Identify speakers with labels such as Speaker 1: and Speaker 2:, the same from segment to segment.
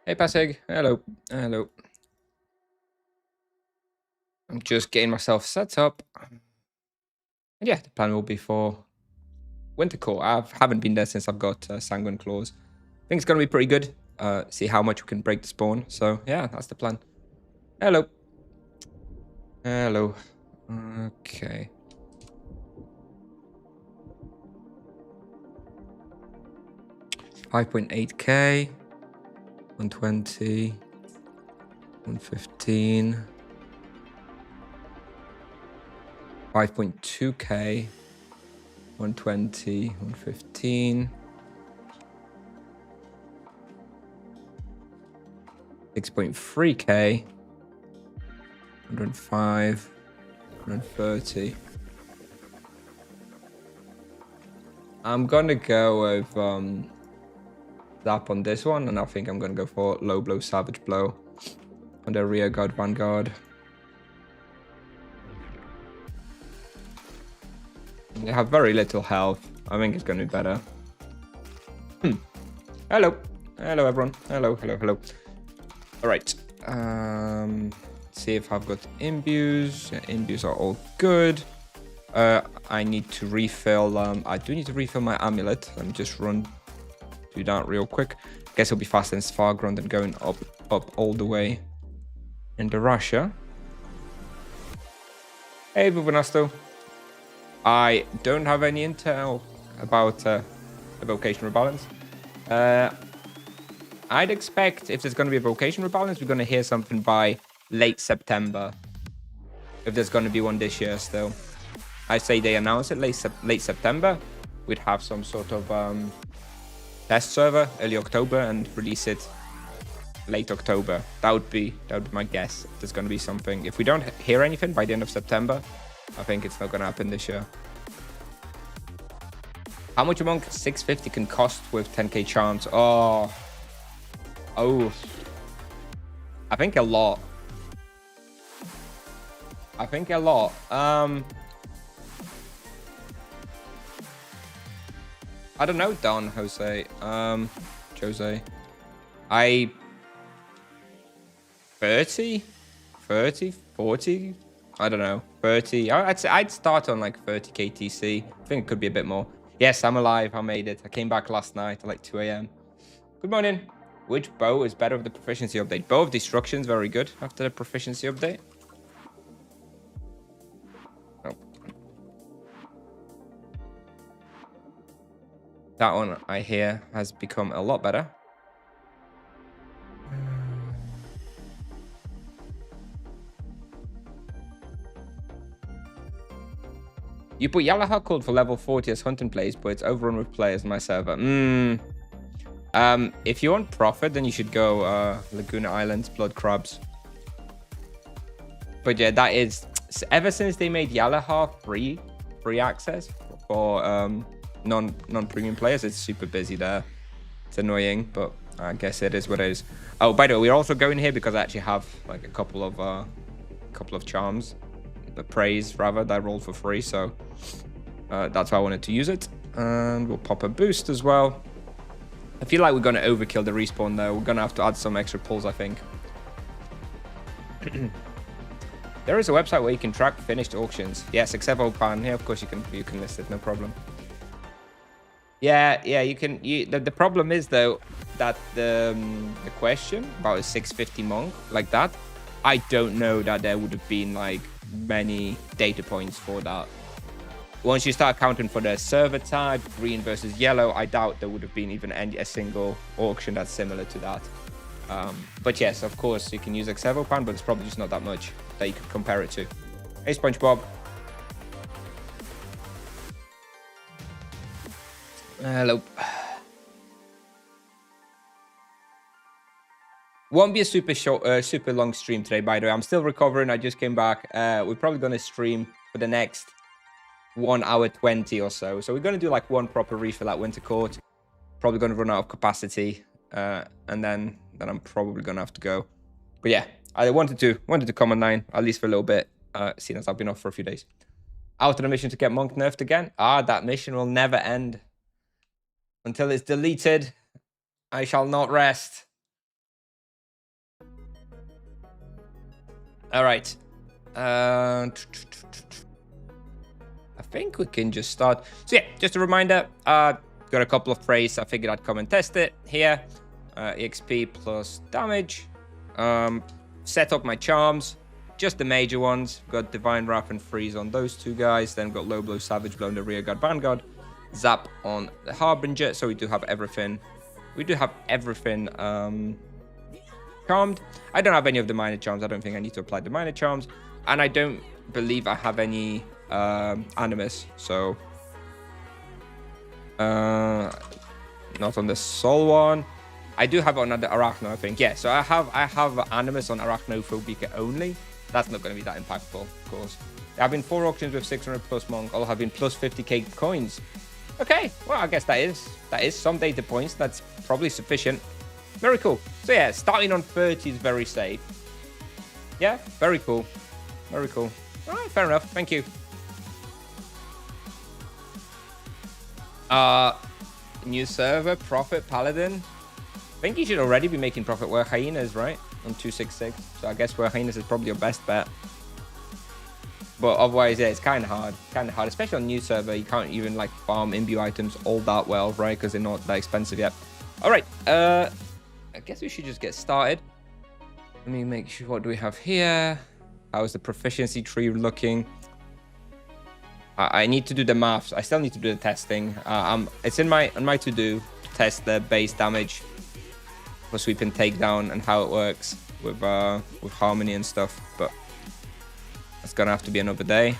Speaker 1: Hey, Passig. Hello. Hello. I'm just getting myself set up. And yeah, the plan will be for Winter Core. I haven't been there since I've got Sanguine Claws. I think it's going to be pretty good. See how much we can break the spawn. So yeah, that's the plan. Hello. Hello. Okay. $5.8k. 120. 115. 5.2k. 120. 115. 6.3k. 105. 130. I'm gonna go with Zap on this one, and I think I'm gonna go for Low Blow, Savage Blow on the Rear Guard Vanguard. They have very little health. I think it's gonna be better. Hello. Hello, everyone. Hello, hello, hello. All right. See if I've got imbues. Yeah, imbues are all good. I need to refill. I do need to refill my amulet. Let me just do that real quick. Guess it'll be faster than Svargron than going up all the way into Russia. Hey, Vuvanasto. I don't have any intel about the vocation rebalance. I'd expect if there's going to be a vocation rebalance, we're going to hear something by late September. If there's going to be one this year still. I say they announce it late September. We'd have some sort of test server early October and release it late October. That would be my guess. If there's going to be something. If we don't hear anything by the end of September, I think it's not going to happen this year. How much a monk 650 can cost with 10k charms? Oh, I think a lot. I don't know, Don Jose. Jose. 30, 40. I don't know. 30. I'd start on like 30 KTC. I think it could be a bit more. Yes, I'm alive. I made it. I came back last night at like 2 a.m. Good morning. Which bow is better with the proficiency update? Bow of Destruction is very good after the proficiency update. Oh. That one, I hear, has become a lot better. You put Yalaha called for level 40 as hunting plays, but it's overrun with players on my server. If you want profit, then you should go Laguna Islands, Blood Crabs. But yeah, that is ever since they made Yalaha free access for non-premium players, it's super busy there. It's annoying, but I guess it is what it is. Oh, by the way, we're also going here because I actually have like a couple of charms. The praise rather that I rolled for free, so that's why I wanted to use it. And we'll pop a boost as well. I feel like we're going to overkill the respawn though. We're going to have to add some extra pulls, I think. There is a website where you can track finished auctions. Yes, except Opan. Yeah, of course you can list it, no problem. Yeah, you can. The problem is though that the question about a 650 monk like that, I don't know that there would have been like many data points for that. Once you start counting for the server type, green versus yellow, I doubt there would have been even a single auction that's similar to that. But yes, of course, you can use Exevopan, but it's probably just not that much that you could compare it to. Hey, SpongeBob. Hello. Won't be a super long stream today, by the way. I'm still recovering. I just came back. We're probably going to stream for the next 1 hour 20 or so. So we're going to do like one proper refill at Winter Court. Probably going to run out of capacity. And then I'm probably going to have to go. But yeah, I wanted to come online, at least for a little bit, seeing as I've been off for a few days. Out of the mission to get Monk nerfed again. That mission will never end. Until it's deleted, I shall not rest. All right. I think we can just start. So yeah, just a reminder. Got a couple of praise. I figured I'd come and test it here. EXP plus damage. Set up my charms. Just the major ones. Got Divine Wrath and Freeze on those two guys. Then got Low Blow, Savage Blow, and the Rear Guard Vanguard. Zap on the Harbinger. So we do have everything. We do have everything charmed. I don't have any of the minor charms. I don't think I need to apply the minor charms. And I don't believe I have any Animus. So not on the Soul one. I do have on the Arachno, I think. Yeah, so I have Animus on Arachnophobica only. That's not going to be that impactful, of course. There have been 4 auctions with 600 plus monk. All have been plus 50k coins. Okay, well, I guess that is some data points. That's probably sufficient. Very cool. So yeah, starting on 30 is very safe. Yeah, very cool. Very cool. All right, fair enough. Thank you. New server, Prophet, Paladin. I think you should already be making Prophet Were Hyenas, right? On 266. So I guess Were Hyenas is probably your best bet. But otherwise, yeah, it's kind of hard. Kind of hard, especially on new server. You can't even like farm imbue items all that well, right? Because they're not that expensive yet. All right. I guess we should just get started. Let me make sure. What do we have here? How is the proficiency tree looking? I need to do the maths. I still need to do the testing. It's on my to-do to test the base damage for sweep and takedown and how it works with harmony and stuff. But it's gonna have to be another day.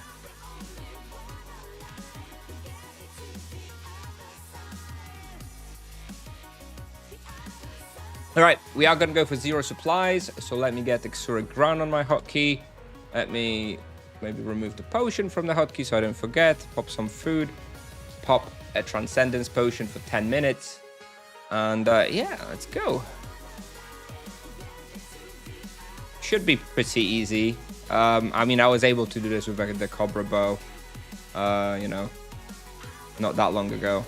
Speaker 1: All right, we are gonna go for 0 supplies. So let me get Exura Ground on my hotkey. Let me maybe remove the potion from the hotkey so I don't forget. Pop some food. Pop a Transcendence potion for 10 minutes. And yeah, let's go. Should be pretty easy. I mean, I was able to do this with the Cobra Bow, you know, not that long ago.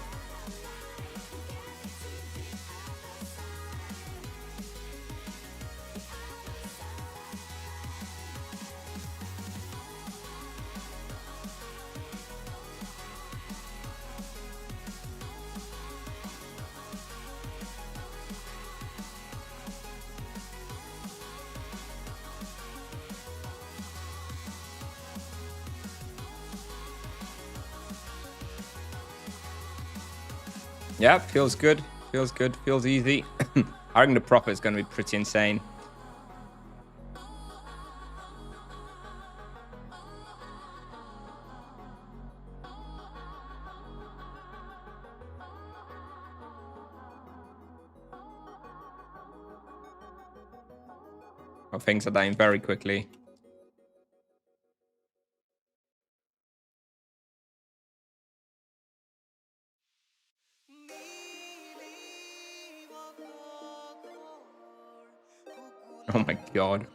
Speaker 1: Yeah, feels good. Feels good. Feels easy. I reckon the Prophet is going to be pretty insane. Oh, things are dying very quickly. Oh my god.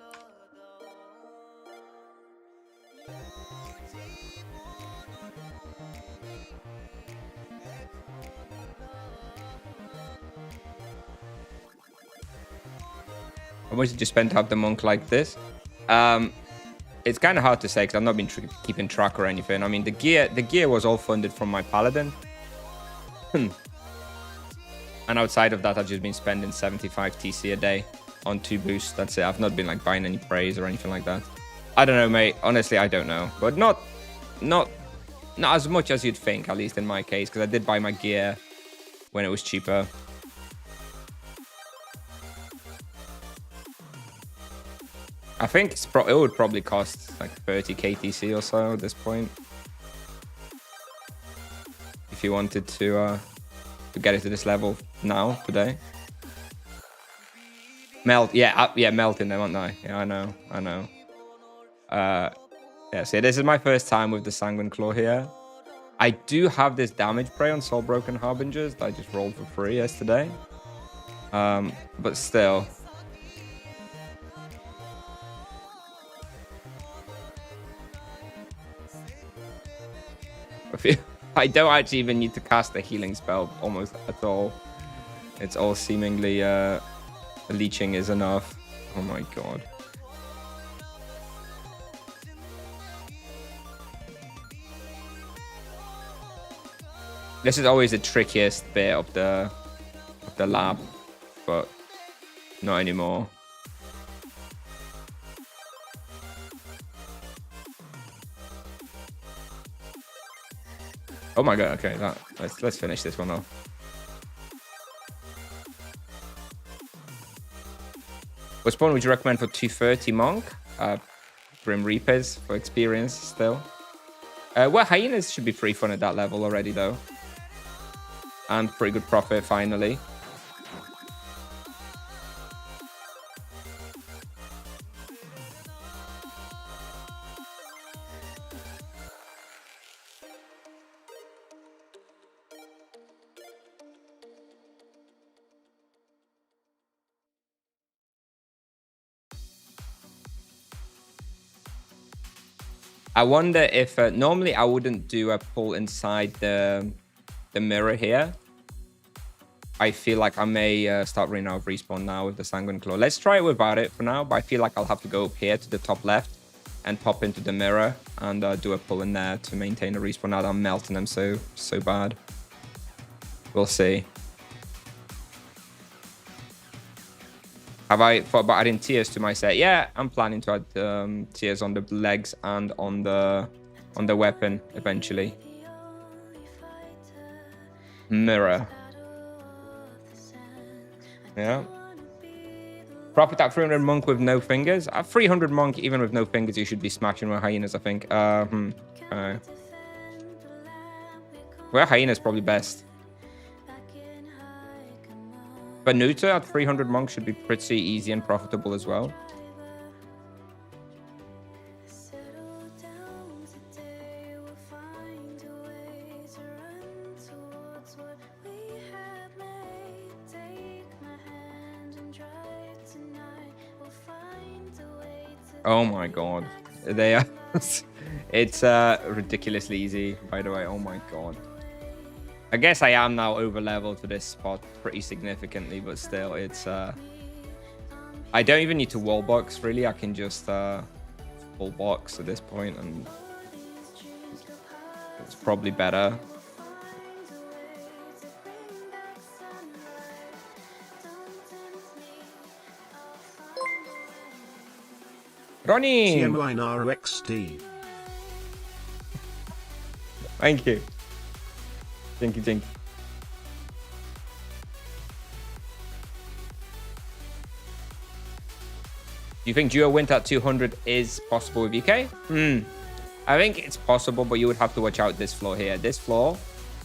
Speaker 1: How much did you spend to have the monk like this? It's kind of hard to say because I've not been keeping track or anything. I mean, the gear was all funded from my paladin. And outside of that, I've just been spending 75 TC a day on 2 boosts. That's it. I've not been like buying any praise or anything like that. I don't know, mate. Honestly, I don't know. But not as much as you'd think, at least in my case, because I did buy my gear when it was cheaper. I think it would probably cost like 30 KTC or so at this point. If you wanted to get it to this level now, today. Melt, yeah, melting them, aren't I? Yeah, I know. Yeah, see, this is my first time with the Sanguine Claw here. I do have this damage prey on Soul Broken Harbingers that I just rolled for free yesterday. But still. I don't actually even need to cast a healing spell almost at all. It's all seemingly leeching is enough. Oh my god. This is always the trickiest bit of the lab, but not anymore. Oh my god, okay, let's finish this one off. What spawn would you recommend for 230 Monk? Grim Reapers for experience still. Well, Hyenas should be pretty fun at that level already though. And pretty good profit finally. I wonder if normally I wouldn't do a pull inside the mirror here. I feel like I may start running out of respawn now with the Sanguine Claw. Let's try it without it for now, but I feel like I'll have to go up here to the top left and pop into the mirror and do a pull in there to maintain a respawn. Now that I'm melting them so bad. We'll see. Have I thought about adding tears to my set? Yeah, I'm planning to add tears on the legs and on the weapon eventually. Mirror. Yeah. Profit at 300 Monk with no fingers. At 300 Monk, even with no fingers, you should be smashing with Hyenas, I think. Well, Hyenas probably best. But Nuta at 300 Monk should be pretty easy and profitable as well. Oh my god. They are... It's ridiculously easy, by the way. Oh my god. I guess I am now over leveled to this spot pretty significantly, but still, it's I don't even need to wall box really. I can just full box at this point, and it's probably better. Ronnie!
Speaker 2: CMYNRXT.
Speaker 1: Thank you. Thank you, thank you. Do you think duo win at 200 is possible with EK? I think it's possible, but you would have to watch out this floor here. This floor,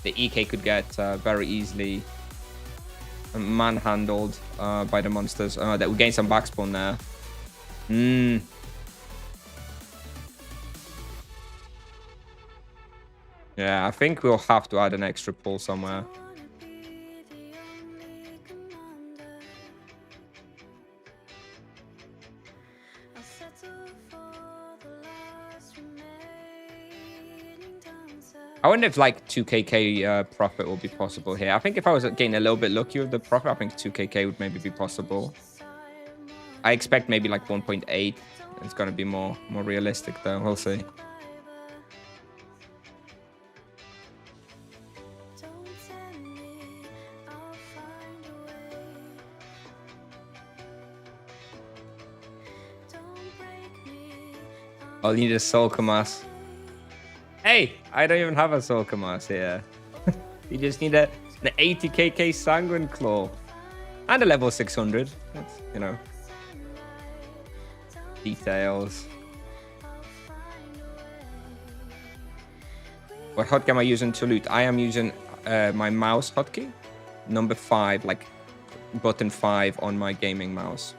Speaker 1: the EK could get very easily manhandled by the monsters. That we gain some backspawn there. Yeah, I think we'll have to add an extra pull somewhere. I wonder if like 2kk profit will be possible here. I think if I was getting a little bit luckier with the profit, I think 2kk would maybe be possible. I expect maybe like 1.8. It's going to be more realistic though. We'll see. I'll need a Soul Kamas. Hey, I don't even have a Soul Kamas here. You just need an 80kk Sanguine Claw. And a level 600. That's, you know. Details. What hotkey am I using to loot? I am using my mouse hotkey. Number 5, like button 5 on my gaming mouse.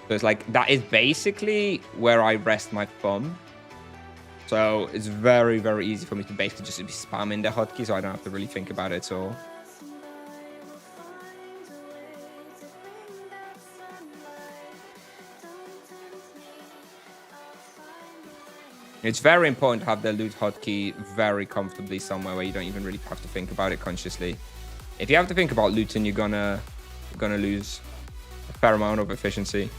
Speaker 1: So it's like, that is basically where I rest my thumb. So it's very, very easy for me to basically just be spamming the hotkey, so I don't have to really think about it at all. It's very important to have the loot hotkey very comfortably somewhere where you don't even really have to think about it consciously. If you have to think about looting, you're gonna lose a fair amount of efficiency.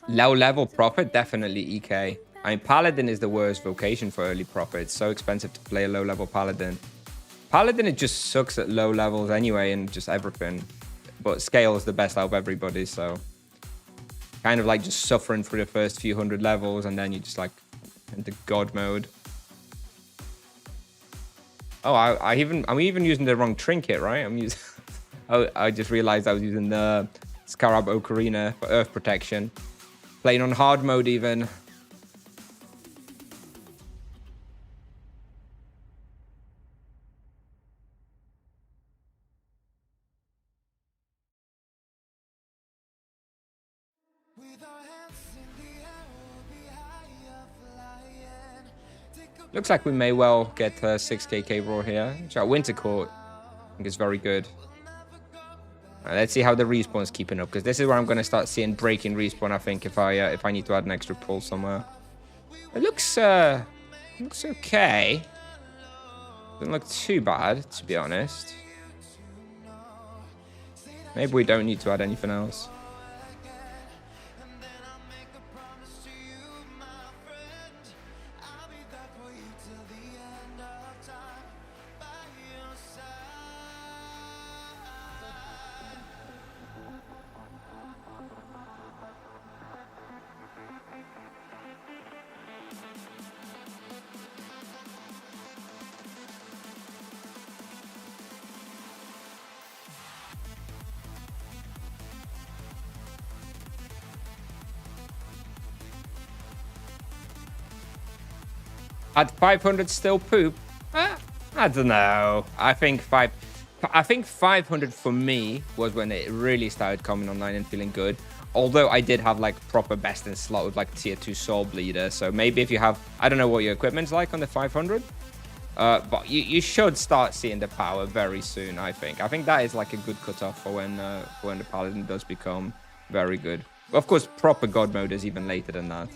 Speaker 1: Low level profit, definitely EK. I mean, Paladin is the worst vocation for early profit. It's so expensive to play a low level Paladin. Paladin, it just sucks at low levels anyway and just everything. But scale is the best out of everybody, so kind of like just suffering for the first few hundred levels and then you just like into god mode. Oh, I'm even using the wrong trinket, right? I'm using. Oh, I just realized I was using the Scarab Ocarina for earth protection. Playing on hard mode even. Looks like we may well get 6kk raw here. So Winter Court, I think is very good. Right, let's see how the respawn's keeping up, because this is where I'm going to start seeing breaking respawn, I think, if I need to add an extra pull somewhere. It looks okay. Doesn't look too bad, to be honest. Maybe we don't need to add anything else. At 500 still poop? I don't know. I think 500 for me was when it really started coming online and feeling good. Although I did have like proper best in slot with like tier 2 soul bleeder. So maybe if you have, I don't know what your equipment's like on the 500. But you should start seeing the power very soon, I think. I think that is like a good cutoff for when the paladin does become very good. Of course, proper god mode is even later than that.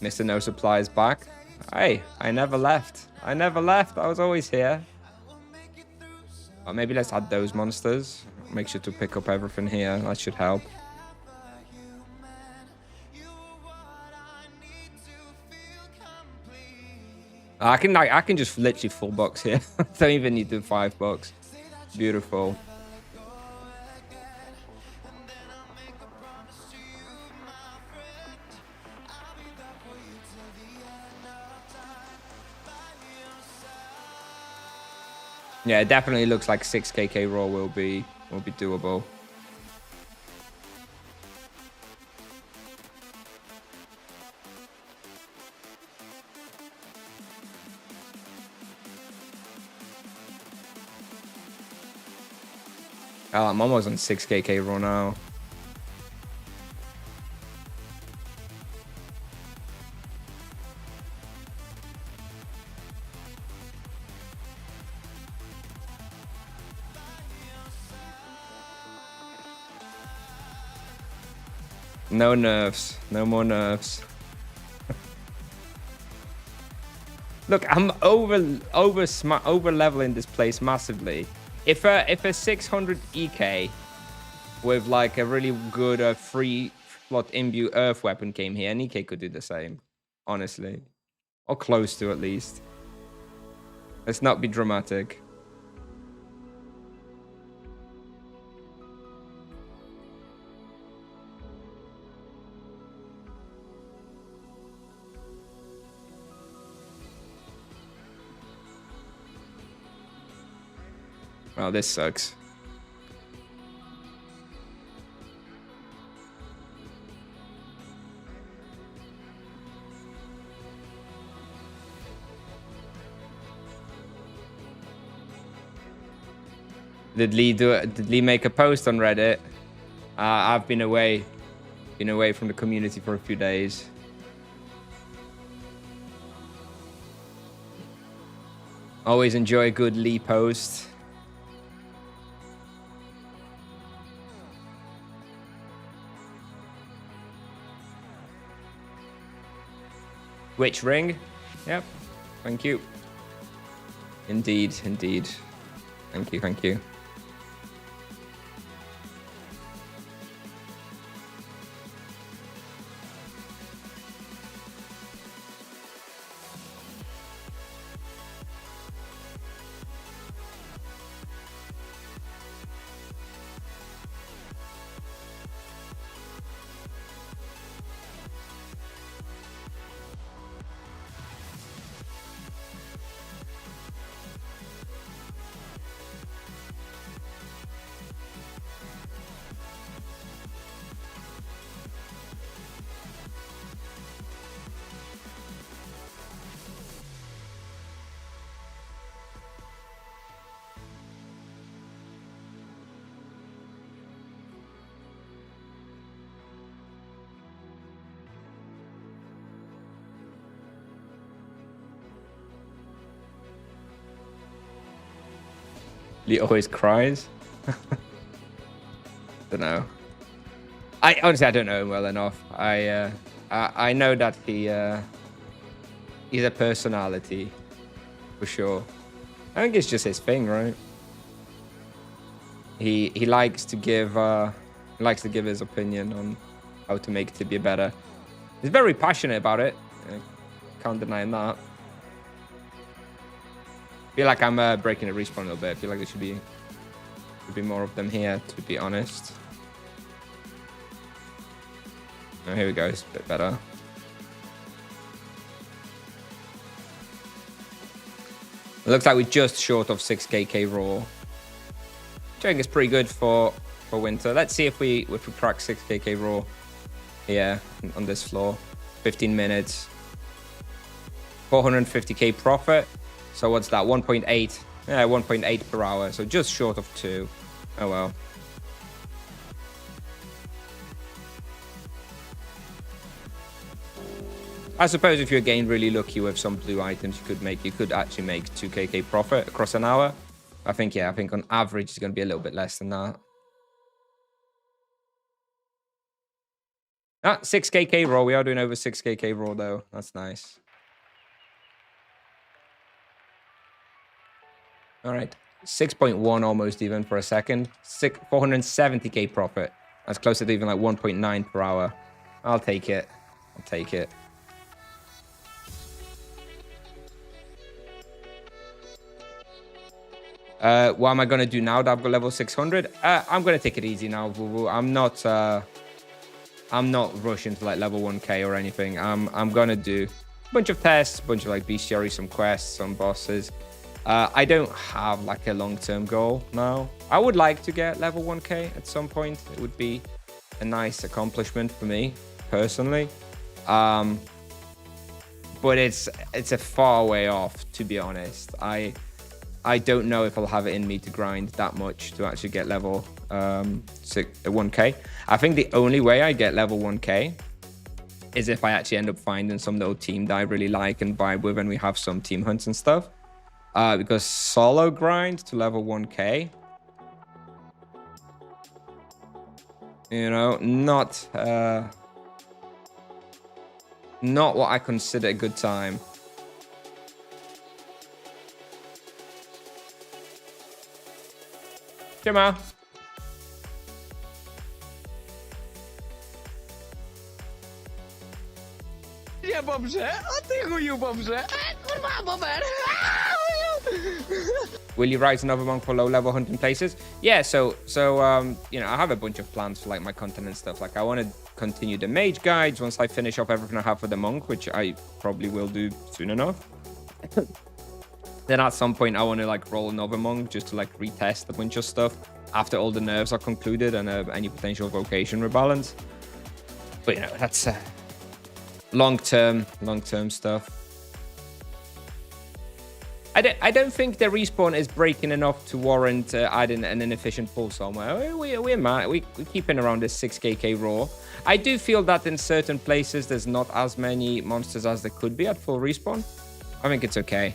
Speaker 1: Mr. No Supply is back. Hey, I never left. I never left. I was always here. Maybe let's add those monsters. Make sure to pick up everything here. That should help. I can just literally full box here. Don't even need to $5. Beautiful. Yeah, it definitely looks like 6kk raw will be doable. Oh, I'm almost on 6kk raw now. No nerfs. No more nerfs. Look, I'm over leveling this place massively. If a 600 EK with like a really good free slot imbue earth weapon came here, an EK could do the same, honestly, or close to at least. Let's not be dramatic. Well, this sucks. Did Lee make a post on Reddit? I've been away from the community for a few days. Always enjoy a good Lee post. Which ring? Yep. Thank you. Indeed. Thank you. Lee always cries. Don't know. I honestly don't know him well enough. I know that he's a personality for sure. I think it's just his thing, right? He likes to give his opinion on how to make Tibia better. He's very passionate about it. I can't deny that. I feel like I'm breaking the respawn a little bit. I feel like there should be more of them here, to be honest. Oh, here we go. It's a bit better. It looks like we're just short of 6kk raw. Which I think is pretty good for winter. Let's see if we crack 6kk raw here on this floor. 15 minutes. 450k profit. So what's that? 1.8. Yeah, 1.8 per hour. So just short of 2. Oh well. I suppose if you're getting really lucky with some blue items, you could actually make 2kk profit across an hour. I think on average it's going to be a little bit less than that. 6kk raw. We are doing over 6kk raw though. That's nice. All right, 6.1 almost even for a second. 470k profit. That's closer to even like 1.9 per hour. I'll take it. What am I gonna do now that I've got level 600? I'm gonna take it easy now, Vuvu. I'm not rushing to like level 1k or anything. I'm gonna do a bunch of tests, a bunch of like bestiaries, some quests, some bosses. I don't have like a long-term goal now. I would like to get level 1k at some point. It would be a nice accomplishment for me personally. But it's a far way off, to be honest. I don't know if I'll have it in me to grind that much to actually get level 1k. I think the only way I get level 1k is if I actually end up finding some little team that I really like and vibe with, and we have some team hunts and stuff. Because solo grind to level 1k, you know, not what I consider a good time. Siema.
Speaker 2: Nie Bobrze, a ty chuju Bobrze. Kurwa Bober.
Speaker 1: Will you rise another monk for low level hunting places? Yeah, so you know, I have a bunch of plans for like my content and stuff. Like I want to continue the mage guides once I finish off everything I have for the monk, which I probably will do soon enough. Then at some point I want to like roll another monk just to like retest a bunch of stuff after all the nerves are concluded and any potential vocation rebalance. But you know, that's long-term stuff. I don't think the respawn is breaking enough to warrant adding an inefficient pull somewhere. We're keeping around this 6kk raw. I do feel that in certain places there's not as many monsters as there could be at full respawn. I think it's okay.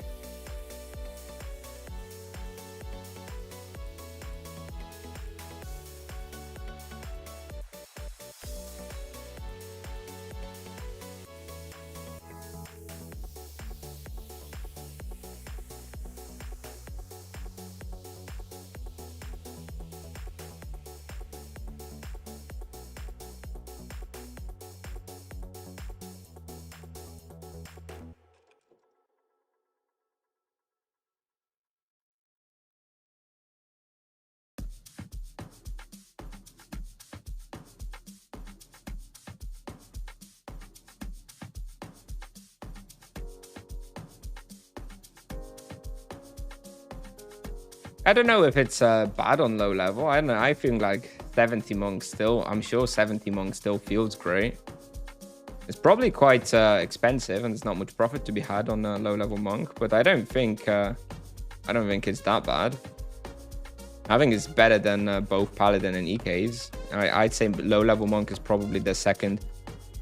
Speaker 1: I don't know if it's bad on low level. I don't know. I feel like 70 monk still. I'm sure 70 monk still feels great. It's probably quite expensive, and there's not much profit to be had on a low level monk. But I don't think it's that bad. I think it's better than both paladin and EKs. I'd say low level monk is probably the second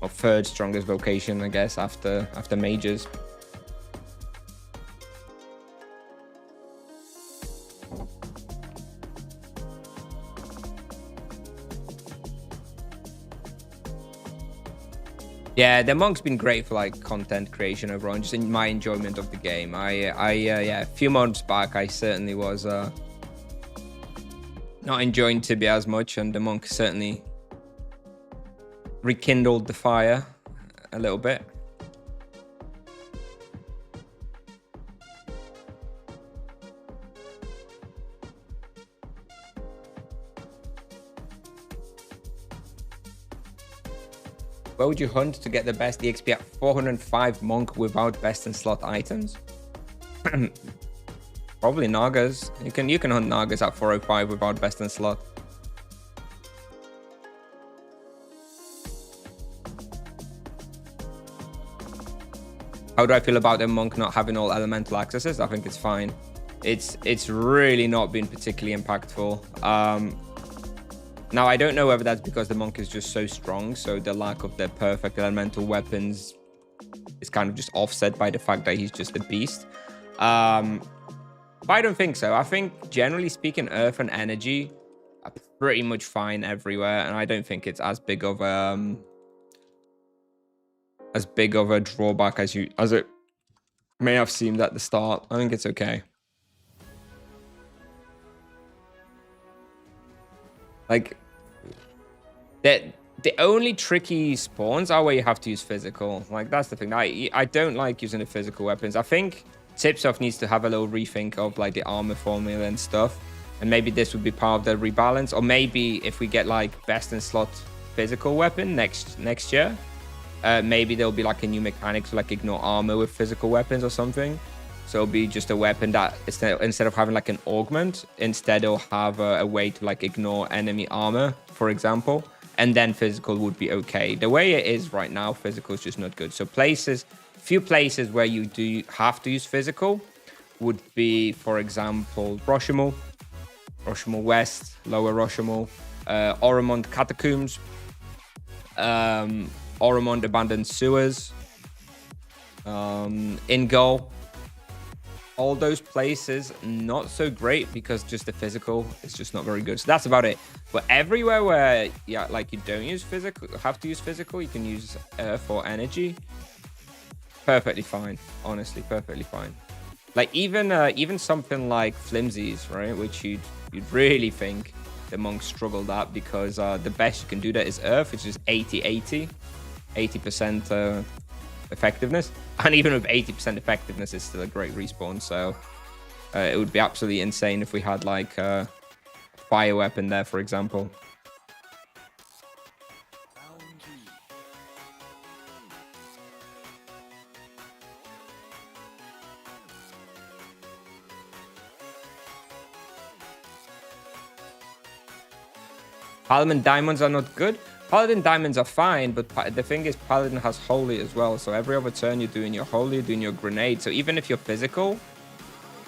Speaker 1: or third strongest vocation, I guess, after mages. Yeah, the monk's been great for like content creation overall, and just in my enjoyment of the game. Yeah, a few months back, I certainly was not enjoying Tibia as much, and the monk certainly rekindled the fire a little bit. Where would you hunt to get the best EXP at 405 monk without best in slot items? Probably Nagas. You can hunt Nagas at 405 without best in slot. How do I feel about the monk not having all elemental accesses? I think it's fine. It's really not been particularly impactful. Now, I don't know whether that's because the monk is just so strong, so the lack of the perfect elemental weapons is kind of just offset by the fact that he's just a beast. But I don't think so. I think, generally speaking, earth and energy are pretty much fine everywhere, and I don't think it's as big of a drawback as it may have seemed at the start. I think it's okay. Like, the only tricky spawns are where you have to use physical. Like, that's the thing. I don't like using the physical weapons. I think Tipsoft needs to have a little rethink of, like, the armor formula and stuff. And maybe this would be part of the rebalance. Or maybe if we get, like, best in slot physical weapon next year, maybe there'll be, like, a new mechanic to, like, ignore armor with physical weapons or something. So it'll be just a weapon that instead of having like an augment, instead it'll have a way to like ignore enemy armor, for example, and then physical would be okay. The way it is right now, physical is just not good. So few places where you do have to use physical would be, for example, Roshamel West, Lower Roshamel, Oromond Catacombs, Oromond Abandoned Sewers, Ingol. All those places, not so great because just the physical is just not very good. So that's about it. But everywhere where, yeah, like you don't use physical, have to use physical, you can use earth or energy. Perfectly fine. Honestly, perfectly fine. Like even something like flimsies, right? Which you'd really think the monks struggled at, because the best you can do that is earth, which is 80% effectiveness, and even with 80% effectiveness, it's still a great respawn. So it would be absolutely insane if we had like a fire weapon there, for example. Paladin diamonds are not good. Paladin diamonds are fine, but the thing is, Paladin has holy as well. So every other turn you're doing your holy, you're doing your grenade. So even if you're physical,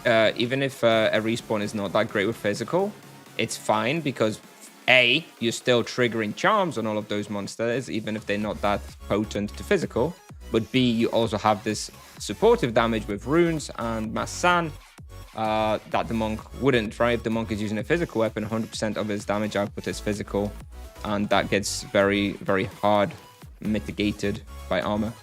Speaker 1: even if a respawn is not that great with physical, it's fine because A, you're still triggering charms on all of those monsters, even if they're not that potent to physical. But B, you also have this supportive damage with runes and Mass San that the monk wouldn't, right? If the monk is using a physical weapon, 100% of his damage output is physical, and that gets very, very hard mitigated by armor.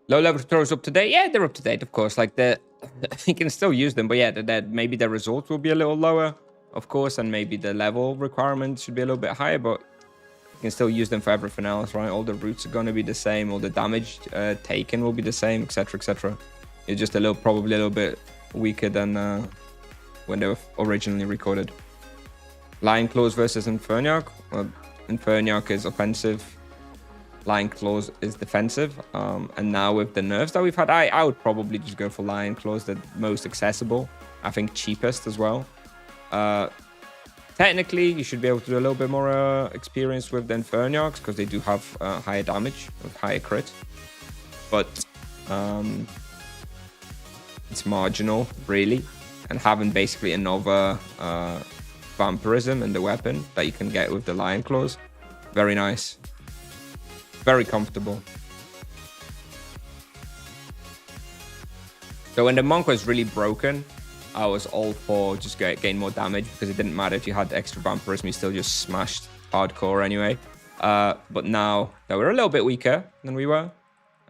Speaker 1: Low level throws up to date? Yeah, they're up to date, of course. Like you can still use them, but yeah, maybe the results will be a little lower, of course, and maybe the level requirement should be a little bit higher, but you can still use them for everything else, right? All the routes are going to be the same, all the damage taken will be the same, etc., etc. It's just probably a little bit weaker than when they were originally recorded. Lion Claws versus Inferniarch. Well, Inferniarch is offensive. Lion Claws is defensive, and now with the nerfs that we've had, I would probably just go for Lion Claws, the most accessible, I think cheapest as well. Technically, you should be able to do a little bit more experience with the Inferniarchs because they do have higher damage, with higher crit, but it's marginal, really, and having basically another vampirism in the weapon that you can get with the Lion Claws, very nice. Very comfortable. So when the monk was really broken, I was all for just gain more damage because it didn't matter if you had extra vampirism, you still just smashed hardcore anyway. But now that we're a little bit weaker than we were,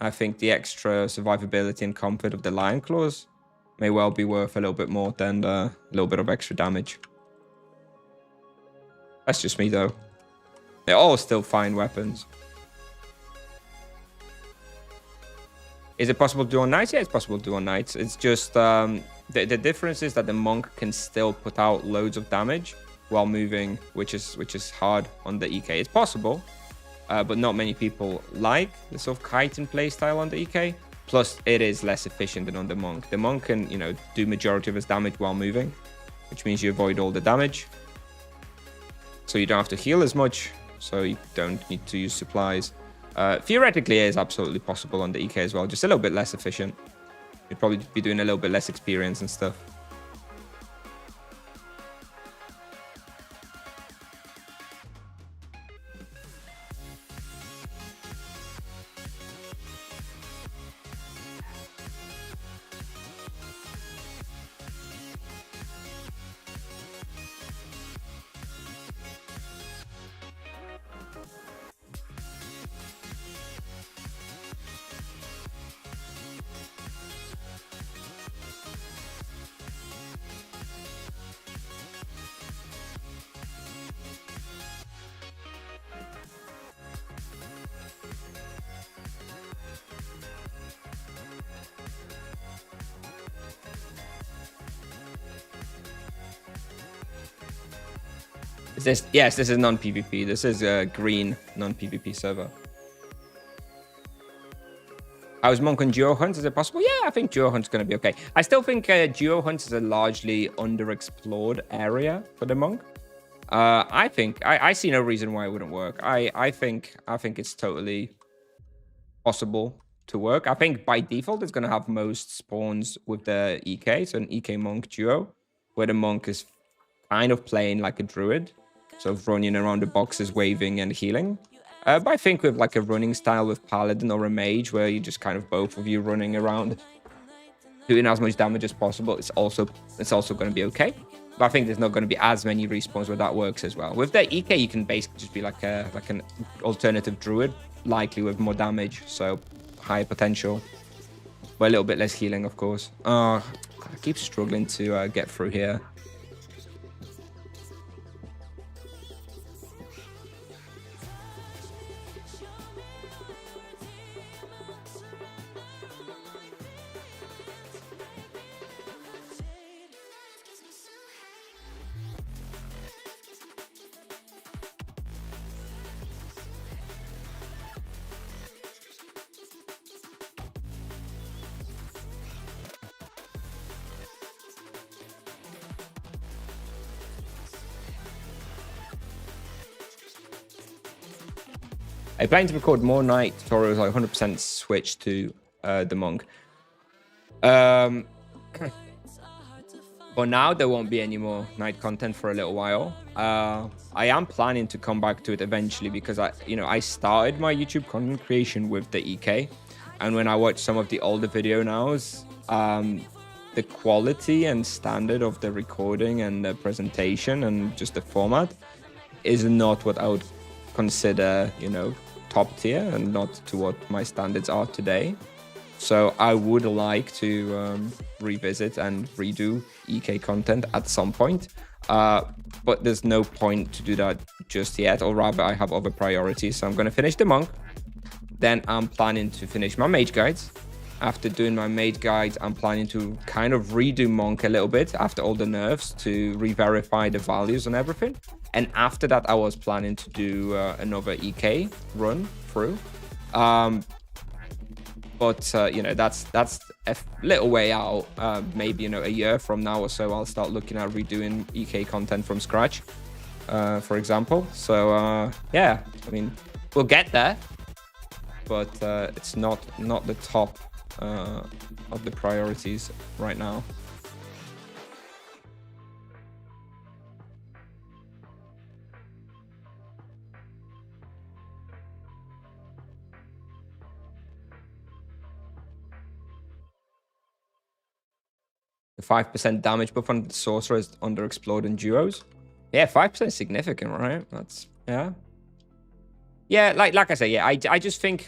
Speaker 1: I think the extra survivability and comfort of the Lion Claws may well be worth a little bit more than a little bit of extra damage. That's just me though. They're all still fine weapons. Is it possible to do on knights? Yeah, it's possible to do on knights. It's just the difference is that the monk can still put out loads of damage while moving, which is hard on the EK. It's possible, but not many people like the sort of chitin playstyle on the EK. Plus, it is less efficient than on the monk. The monk can, do majority of his damage while moving, which means you avoid all the damage. So you don't have to heal as much, so you don't need to use supplies. Theoretically, it is absolutely possible on the EK as well, just a little bit less efficient. You'd probably be doing a little bit less experience and stuff. Yes, this is non-PvP. This is a green non-PvP server. How's Monk on Duo Hunt? Is it possible? Yeah, I think Duo Hunt's going to be okay. I still think Duo Hunt is a largely underexplored area for the Monk. I see no reason why it wouldn't work. I think it's totally possible to work. I think by default it's going to have most spawns with the EK, so an EK Monk duo, where the Monk is kind of playing like a druid. So running around the boxes, waving and healing. But I think with like a running style with Paladin or a Mage, where you just kind of both of you running around, doing as much damage as possible, it's also going to be okay. But I think there's not going to be as many respawns where that works as well. With the EK, you can basically just be like an alternative druid, likely with more damage, so higher potential, but a little bit less healing, of course. I keep struggling to get through here. I plan to record more night tutorials. I 100% switch to the monk. For now, there won't be any more night content for a little while. I am planning to come back to it eventually because I started my YouTube content creation with the EK, and when I watch some of the older video nows, the quality and standard of the recording and the presentation and just the format is not what I would consider, top tier and not to what my standards are today. So I would like to revisit and redo EK content at some point, but there's no point to do that just yet, or rather I have other priorities. So I'm going to finish the monk, then I'm planning to finish my mage guides. After doing my mage guides, I'm planning to kind of redo monk a little bit after all the nerfs to re-verify the values and everything. And after that, I was planning to do another EK run through. But that's a little way out. Maybe a year from now or so, I'll start looking at redoing EK content from scratch, for example. So yeah, I mean, we'll get there, but it's not the top of the priorities right now. The 5% damage buff on the sorcerer is under exploding duos. Yeah, 5% is significant, right? That's yeah, like I say, yeah, I just think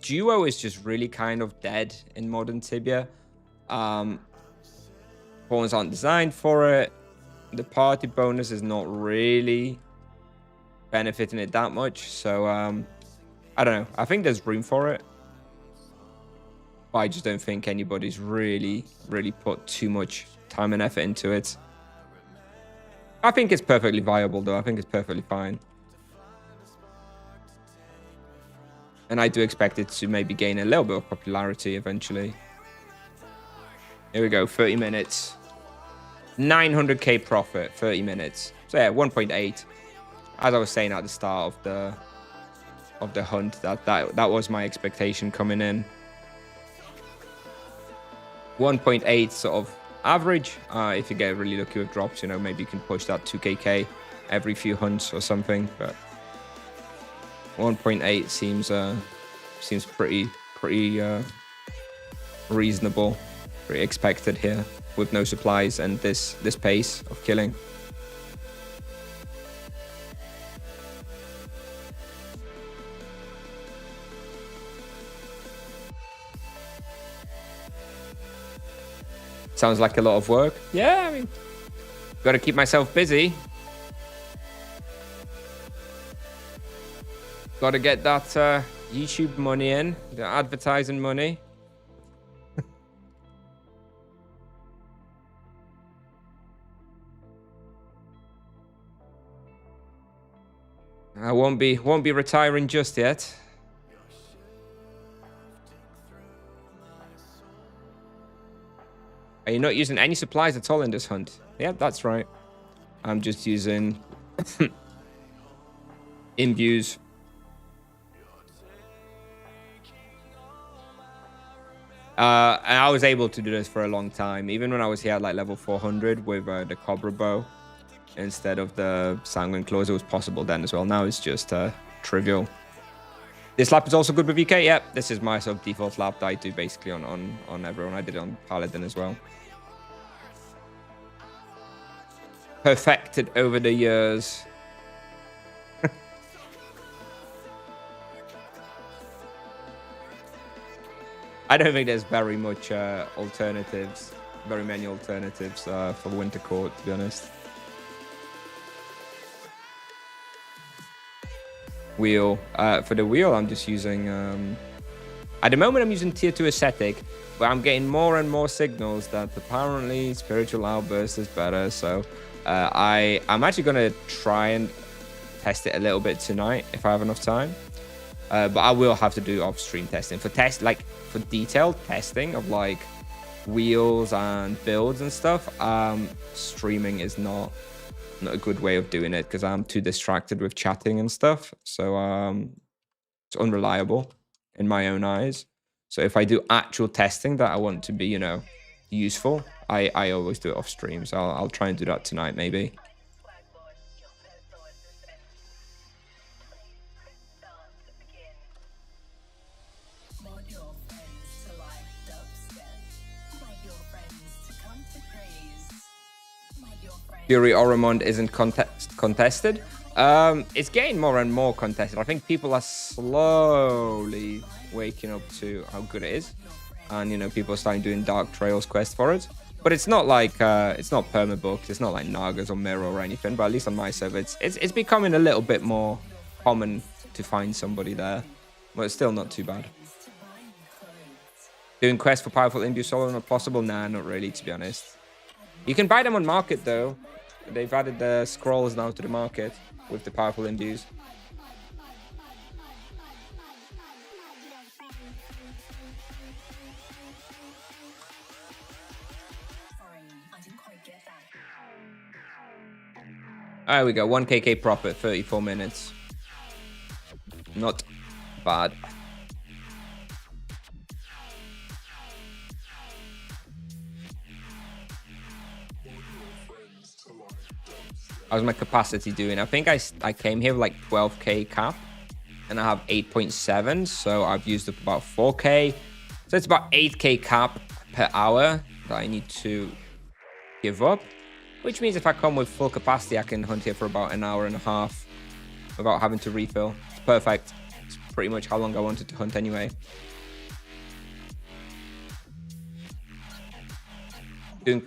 Speaker 1: duo is just really kind of dead in modern Tibia. Pawns aren't designed for it. The party bonus is not really benefiting it that much. So I don't know. I think there's room for it. But I just don't think anybody's really put too much time and effort into it. I think it's perfectly viable, though. I think it's perfectly fine. And I do expect it to maybe gain a little bit of popularity eventually. Here we go, 30 minutes. 900k profit, 30 minutes. So yeah, 1.8. As I was saying at the start of the hunt, that was my expectation coming in. 1.8 sort of average. If you get really lucky with drops, maybe you can push that 2kk every few hunts or something. But 1.8 seems pretty reasonable, pretty expected here with no supplies and this pace of killing. Sounds like a lot of work. Yeah, I mean, got to keep myself busy. Got to get that YouTube money in, the advertising money. I won't be retiring just yet. Are you not using any supplies at all in this hunt? Yeah, that's right. I'm just using imbues. And I was able to do this for a long time. Even when I was here at like level 400 with the Cobra bow instead of the Sanguine claws, it was possible then as well. Now it's just trivial. This lap is also good with VK. Yep, this is my sort of default lap that I do basically on everyone. I did it on Paladin as well. Perfected over the years. I don't think there's very much alternatives, very many alternatives for Winter Court, to be honest. Wheel. For the wheel, I'm just using... at the moment, I'm using Tier 2 Ascetic, but I'm getting more and more signals that apparently Spiritual Outburst is better, so I'm actually going to try and test it a little bit tonight, if I have enough time. But I will have to do off-stream testing. For detailed testing of like wheels and builds and stuff, streaming is not a good way of doing it because I'm too distracted with chatting and stuff. So It's unreliable in my own eyes. So if I do actual testing that I want to be, you know, useful, I always do it off stream. So I'll try and do that tonight, maybe. Fury Oromond isn't contested. It's getting more and more contested. I think people are slowly waking up to how good it is, and you know, people are starting doing Dark Trails quest for it. But it's not like it's not permabooked. It's not like Nagas or Mirror or anything. But at least on my server, it's becoming a little bit more common to find somebody there. But it's still not too bad. Doing quests for powerful imbues solo not possible? Nah, not really, to be honest. You can buy them on market though. They've added the scrolls now to the market with the powerful imbues. There we go, 1kk profit, 34 minutes. Not bad. How's my capacity doing? I think I came here with like 12k cap, and I have 8.7, so I've used up about 4k. So it's about 8k cap per hour that I need to give up, which means if I come with full capacity, I can hunt here for about an hour and a half without having to refill. It's perfect. It's pretty much how long I wanted to hunt anyway. Doing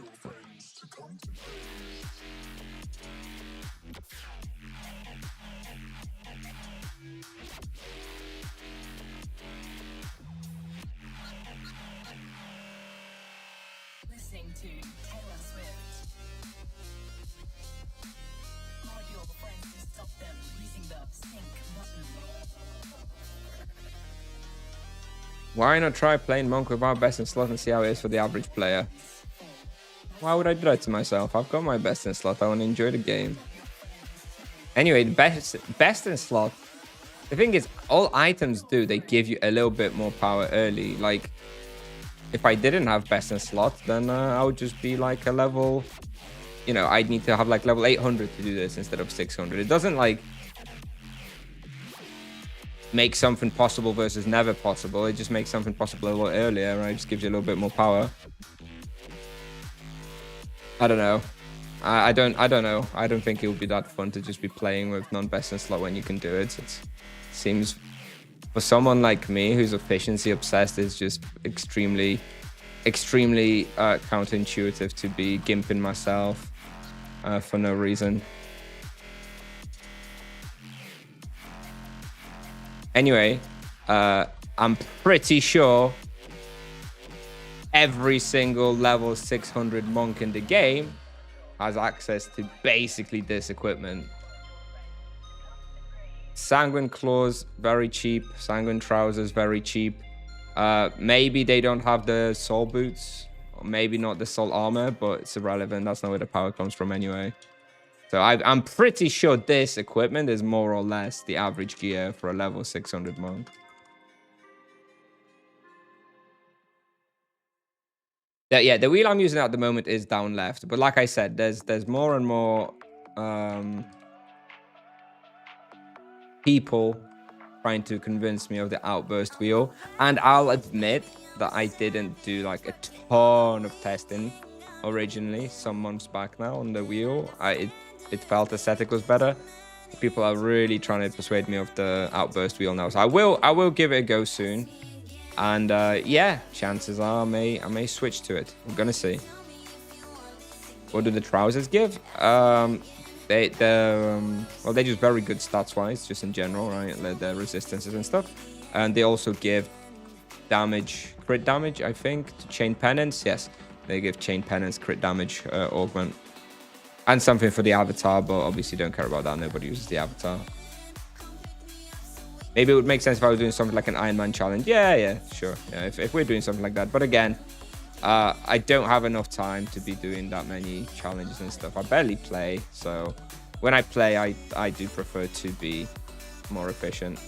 Speaker 1: Why not try playing Monk without best in slot and see how it is for the average player? Why would I do that to myself? I've got my best in slot. I want to enjoy the game. Anyway, the best in slot. The thing is, all items do, they give you a little bit more power early. Like, if I didn't have best in slot, then I would just be like a level, you know, I'd need to have like level 800 to do this instead of 600. It doesn't like make something possible versus never possible. It just makes something possible a little earlier, right? It just gives you a little bit more power. I don't know. I don't know. I don't think it would be that fun to just be playing with non-best in slot when you can do it. It seems, for someone like me who's efficiency obsessed, it's just extremely counterintuitive to be gimping myself for no reason. Anyway, I'm pretty sure every single level 600 monk in the game has access to basically this equipment. Sanguine claws, very cheap. Sanguine trousers, very cheap. Maybe they don't have the soul boots, or maybe not the soul armor, but it's irrelevant. That's not where the power comes from anyway. So I'm pretty sure this equipment is more or less the average gear for a level 600 monk. Yeah, the wheel I'm using at the moment is down left, but like I said, there's more and more people trying to convince me of the outburst wheel, and I'll admit that I didn't do like a ton of testing originally some months back now on the wheel. It felt aesthetic was better. People are really trying to persuade me of the outburst wheel now, so I will give it a go soon. And yeah, chances are I may switch to it. I'm gonna see. What do the trousers give? Well, they're just very good stats wise, just in general, right? Their resistances and stuff. And they also give damage, crit damage, I think, to chain penance. Yes, they give chain penance, crit damage augment, and something for the avatar. But obviously, don't care about that. Nobody uses the avatar. Maybe it would make sense if I was doing something like an Iron Man challenge. Yeah, sure. Yeah, if we're doing something like that. But again, I don't have enough time to be doing that many challenges and stuff. I barely play. So when I play, I do prefer to be more efficient.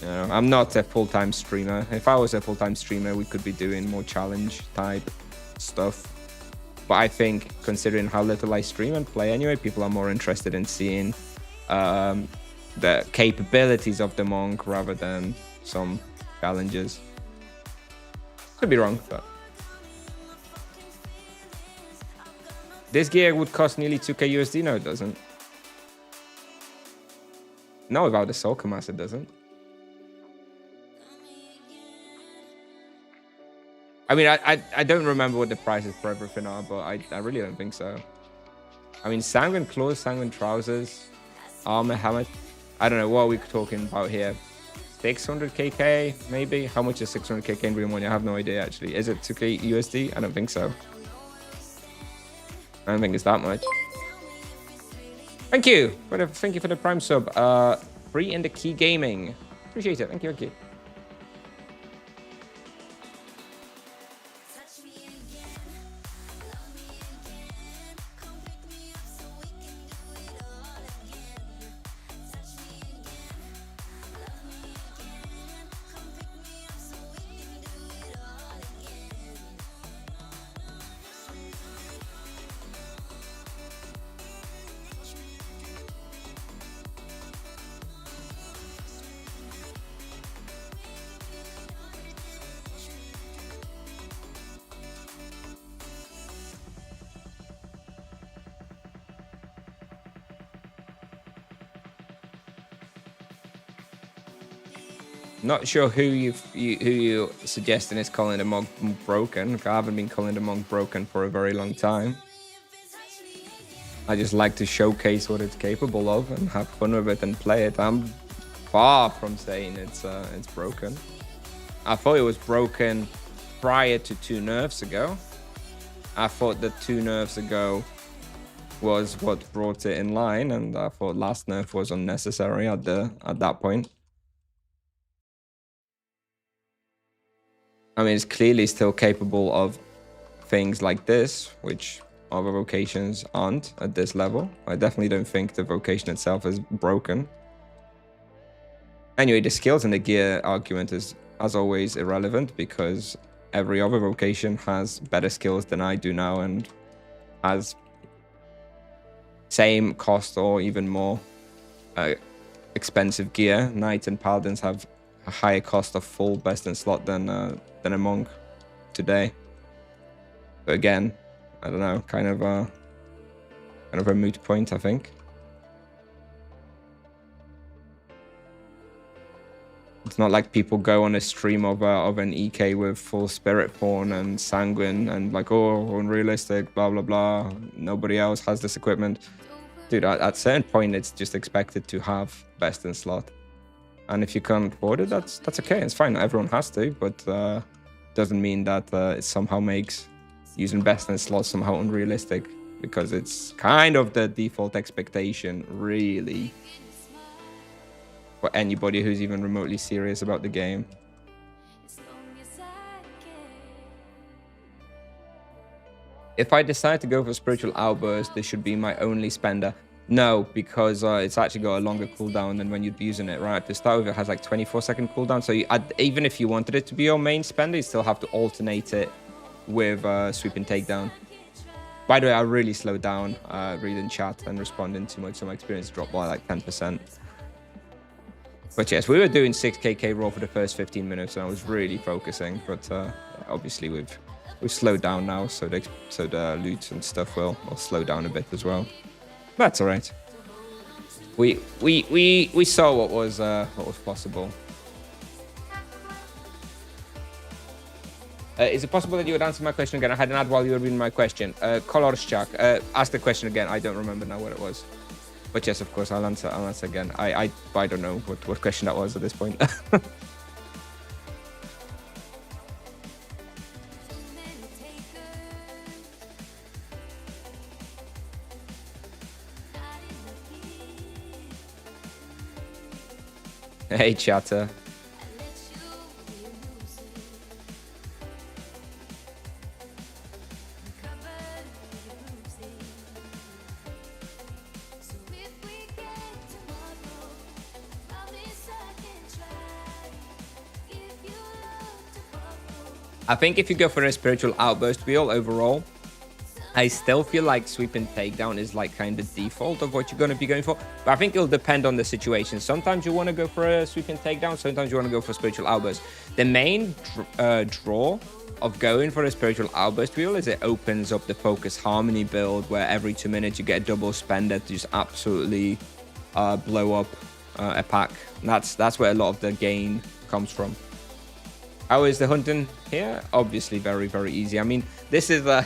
Speaker 1: You know, I'm not a full-time streamer. If I was a full-time streamer, we could be doing more challenge type stuff. But I think considering how little I stream and play anyway, people are more interested in seeing the capabilities of the monk rather than some challenges. Could be wrong, but this gear would cost nearly 2k USD. No, it doesn't. No, without the soul mass, it doesn't. I mean, I don't remember what the prices for everything are, but I really don't think so. I mean, Sanguine clothes, Sanguine trousers, armor, helmet. I don't know, what are we talking about here? 600kk, maybe? How much is 600kk in real money? I have no idea, actually. Is it 2k USD? I don't think so. I don't think it's that much. Thank you. Thank you for the Prime sub. Free in the Key Gaming. Appreciate it. Thank you. Thank you. Not sure who you suggesting is calling the monk broken. I haven't been calling the monk broken for a very long time. I just like to showcase what it's capable of and have fun with it and play it. I'm far from saying it's broken. I thought it was broken prior to 2 nerfs ago. I thought that 2 nerfs ago was what brought it in line, and I thought last nerf was unnecessary at that point. I mean, it's clearly still capable of things like this, which other vocations aren't at this level. I definitely don't think the vocation itself is broken. Anyway, the skills and the gear argument is, as always, irrelevant because every other vocation has better skills than I do now and has same cost or even more expensive gear. Knights and paladins have a higher cost of full best in slot than a monk today. But again, I don't know, kind of a moot point, I think. It's not like people go on a stream of an EK with full spirit pawn and sanguine and like, oh, unrealistic, blah blah blah. Nobody else has this equipment. Dude, at a certain point, it's just expected to have best in slot. And if you can't afford it, that's okay. It's fine. Everyone has to, but doesn't mean that it somehow makes using best in slot somehow unrealistic, because it's kind of the default expectation, really, for anybody who's even remotely serious about the game. If I decide to go for spiritual outburst, this should be my only spender. No, because it's actually got a longer cooldown than when you'd be using it. Right at the start of it has like 24-second cooldown, so even if you wanted it to be your main spender, you still have to alternate it with sweeping takedown. By the way, I really slowed down reading chat and responding too much, so my experience dropped by like 10%. But yes, we were doing 6kk raw for the first 15 minutes, and I was really focusing. But obviously we've slowed down now, so the loot and stuff will slow down a bit as well. That's all right. We saw what was possible. Is it possible that you would answer my question again? I had an ad while you were reading my question. Kolorschak, ask the question again. I don't remember now what it was. But yes, of course, I'll answer again. I don't know what question that was at this point. Hey, chatter. I think if you go for a spiritual outburst wheel overall, I still feel like sweep and takedown is like kind of default of what you're going to be going for. But I think it'll depend on the situation. Sometimes you want to go for a sweep and takedown. Sometimes you want to go for spiritual outburst. The main draw of going for a spiritual outburst wheel is it opens up the focus harmony build where every 2 minutes you get a double spender to just absolutely blow up a pack. And that's where a lot of the gain comes from. How is the hunting here? Obviously very, very easy. I mean, this is a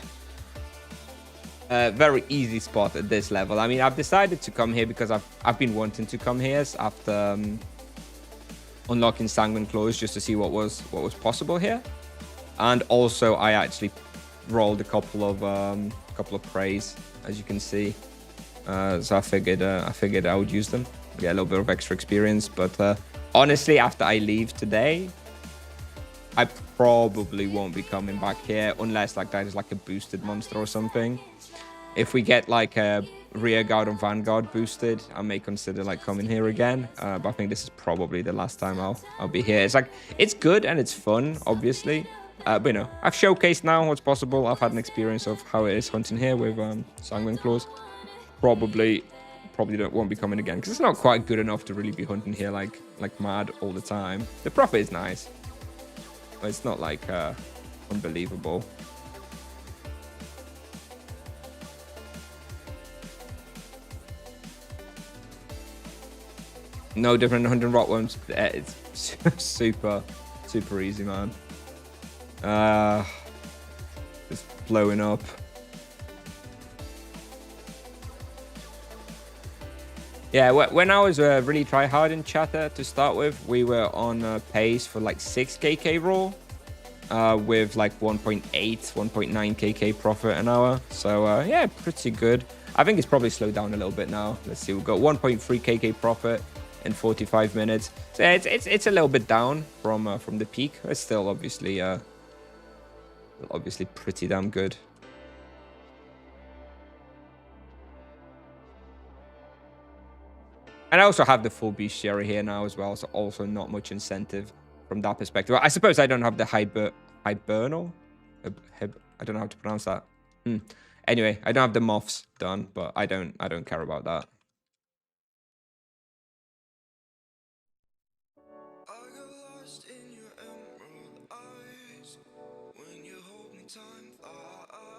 Speaker 1: very easy spot at this level. I mean, I've decided to come here because I've been wanting to come here after unlocking Sanguine claws just to see what was possible here. And also I actually rolled a couple of praise, as you can see. So I figured I would use them, get a little bit of extra experience. But honestly, after I leave today, I probably won't be coming back here unless like that is like a boosted monster or something. If we get like a rear guard or vanguard boosted, I may consider like coming here again. But I think this is probably the last time I'll be here. It's like, it's good and it's fun, obviously. But you know, I've showcased now what's possible. I've had an experience of how it is hunting here with Sanguine claws. Probably won't be coming again because it's not quite good enough to really be hunting here like mad all the time. The profit is nice, but it's not like unbelievable. No different than hunting rotworms. It's super easy, man. Just blowing up. Yeah, when I was really try hard in chatter to start with, we were on pace for like 6 KK raw, with like 1.8, 1.9 KK profit an hour. So yeah, pretty good. I think it's probably slowed down a little bit now. Let's see, we've got 1.3 KK profit in 45 minutes. So yeah, it's a little bit down from the peak. It's still obviously pretty damn good. And I also have the full bestiary here now as well, so also not much incentive from that perspective. I suppose I don't have the hibernal. I don't know how to pronounce that. Anyway, I don't have the moths done, but I don't care about that.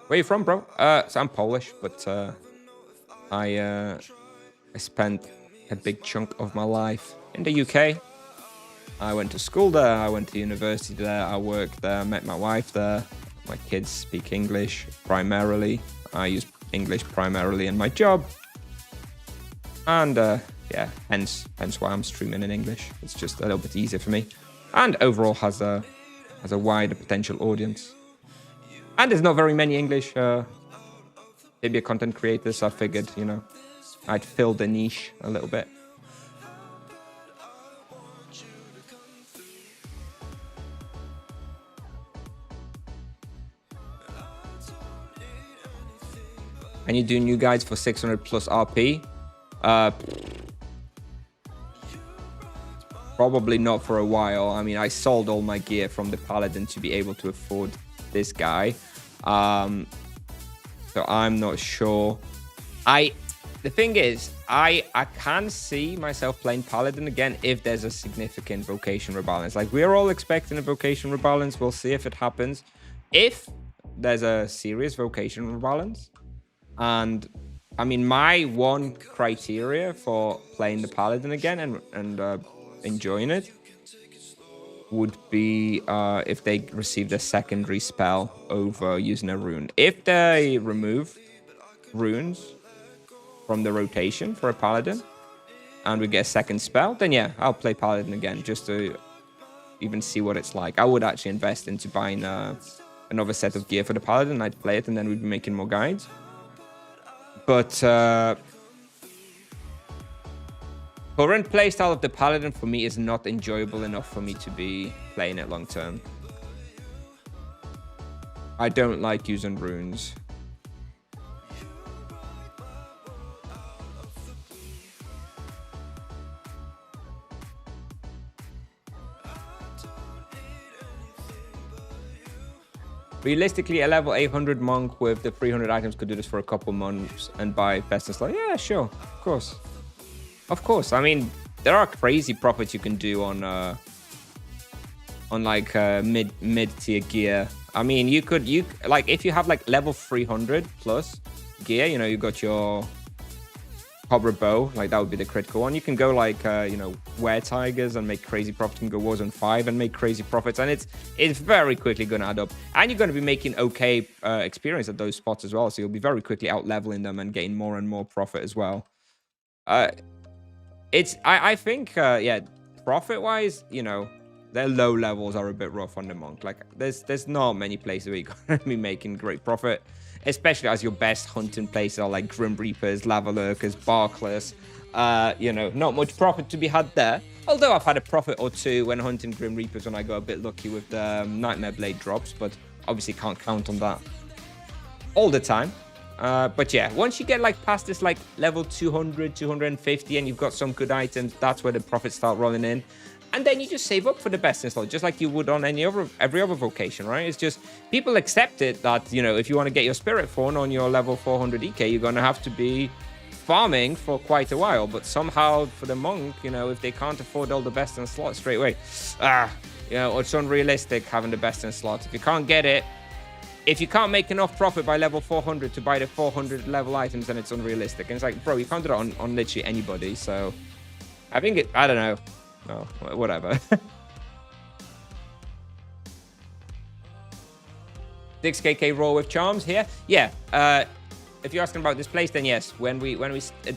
Speaker 1: Where are you from, bro? So I'm Polish, but I spent a big chunk of my life in the UK. I went to school there, I went to university there, I worked there, met my wife there. My kids speak English primarily. I use English primarily in my job. And yeah, hence why I'm streaming in English. It's just a little bit easier for me. And overall has a wider potential audience. And there's not very many English maybe content creators, so I figured, you know, I'd fill the niche a little bit. And you do new guides for 600 plus RP? Probably not for a while. I mean, I sold all my gear from the Paladin to be able to afford this guy. So I'm not sure. The thing is, I can see myself playing Paladin again if there's a significant vocation rebalance. Like, we're all expecting a vocation rebalance. We'll see if it happens. If there's a serious vocation rebalance, and I mean, my one criteria for playing the Paladin again and enjoying it would be if they received a secondary spell over using a rune. If they remove runes from the rotation for a Paladin and we get a second spell, then yeah, I'll play Paladin again just to even see what it's like. I would actually invest into buying another set of gear for the Paladin. I'd play it and then we'd be making more guides. But current playstyle of the Paladin for me is not enjoyable enough for me to be playing it long term. I don't like using runes. Realistically, a level 800 monk with the 300 items could do this for a couple months and buy best in slot. Yeah, sure, of course. Of course. I mean, there are crazy profits you can do on like mid tier gear. I mean, you like if you have like level 300 plus gear, you know, you got your Cobra bow, like that would be the critical one. You can go like you know, wear tigers and make crazy profits. You can go Warzone 5 and make crazy profits, and it's very quickly going to add up. And you're going to be making okay experience at those spots as well, so you'll be very quickly out leveling them and getting more and more profit as well. I think yeah, profit wise, you know, their low levels are a bit rough on the monk. Like there's not many places where you're going to be making great profit, especially as your best hunting places are like Grim Reapers, Lava Lurkers, Barkless. You know, not much profit to be had there. Although I've had a profit or two when hunting Grim Reapers when I got a bit lucky with the Nightmare Blade drops, but obviously can't count on that all the time. But yeah, once you get like past this like level 200, 250 and you've got some good items, that's where the profits start rolling in. And then you just save up for the best in slot, just like you would on every other vocation, right? It's just people accept it that, you know, if you want to get your spirit phone on your level 400 EK, you're going to have to be farming for quite a while. But somehow for the monk, you know, if they can't afford all the best in slot straight away, you know, it's unrealistic having the best in slot. If you can't get it, if you can't make enough profit by level 400 to buy the 400 level items, then it's unrealistic. And it's like, bro, you can't do that on literally anybody. So I think I don't know. No, whatever. 6kk roll with charms here. Yeah. If you're asking about this place, then yes. When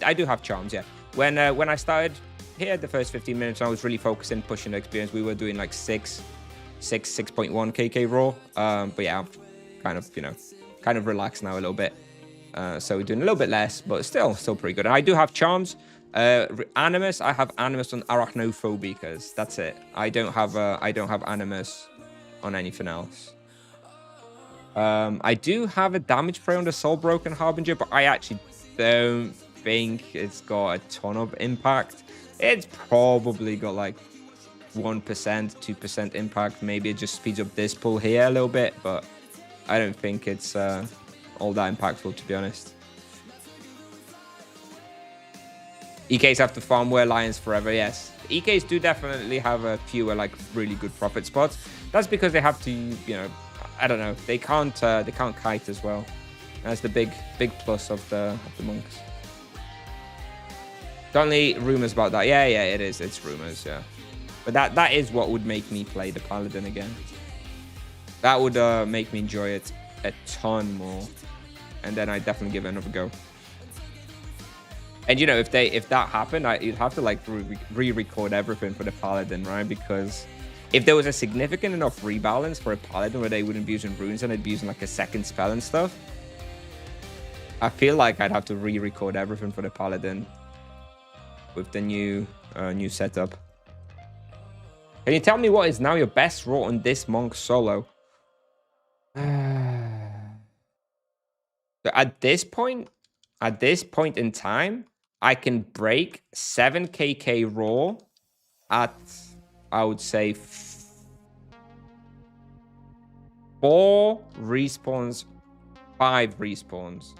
Speaker 1: I do have charms. Yeah. When I started here, the first 15 minutes, I was really focusing pushing the experience. We were doing like 6.1 kk raw. But yeah, I'm kind of, you know, kind of relaxed now a little bit. So we're doing a little bit less, but still pretty good. And I do have charms. Animus, I have Animus on Arachnophobicas. That's it. I don't have Animus on anything else. I do have a damage spray on the Soul Broken Harbinger, but I actually don't think it's got a ton of impact. It's probably got like 1%, 2% impact. Maybe it just speeds up this pull here a little bit, but I don't think it's all that impactful, to be honest. EKs have to farm Were Lions forever, yes. EKs do definitely have a fewer like really good profit spots. That's because they have to, you know, I don't know, they can't kite as well. That's the big plus of the monks. Only rumors about that. Yeah, it is. It's rumors, yeah. But that is what would make me play the Paladin again. That would make me enjoy it a ton more. And then I'd definitely give it another go. And you know, if that happened, you'd have to like re-record everything for the Paladin, right? Because if there was a significant enough rebalance for a Paladin where they wouldn't be using runes and they'd be using like a second spell and stuff, I feel like I'd have to re-record everything for the Paladin with the new setup. Can you tell me what is now your best roll on this monk solo? So at this point in time, I can break 7kk raw at, I would say, 4 respawns, 5 respawns.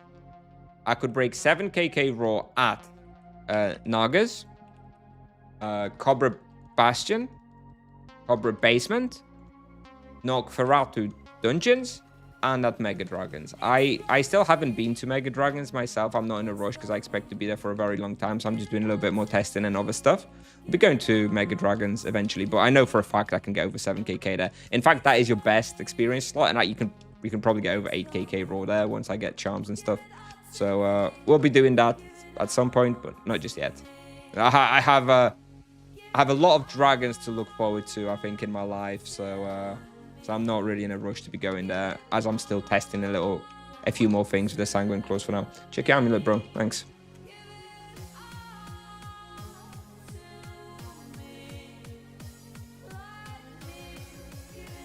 Speaker 1: I could break 7kk raw at Nagas, Cobra Bastion, Cobra Basement, Nosferatu Dungeons, and at Mega Dragons. I still haven't been to Mega Dragons myself. I'm not in a rush because I expect to be there for a very long time. So I'm just doing a little bit more testing and other stuff. I'll be going to Mega Dragons eventually, but I know for a fact I can get over 7kk there. In fact, that is your best experience slot, and we can probably get over 8kk raw there once I get charms and stuff. So we'll be doing that at some point, but not just yet. I have a lot of dragons to look forward to, I think, in my life. So I'm not really in a rush to be going there, as I'm still testing a few more things with the Sanguine claws for now. Check your amulet, bro. Thanks.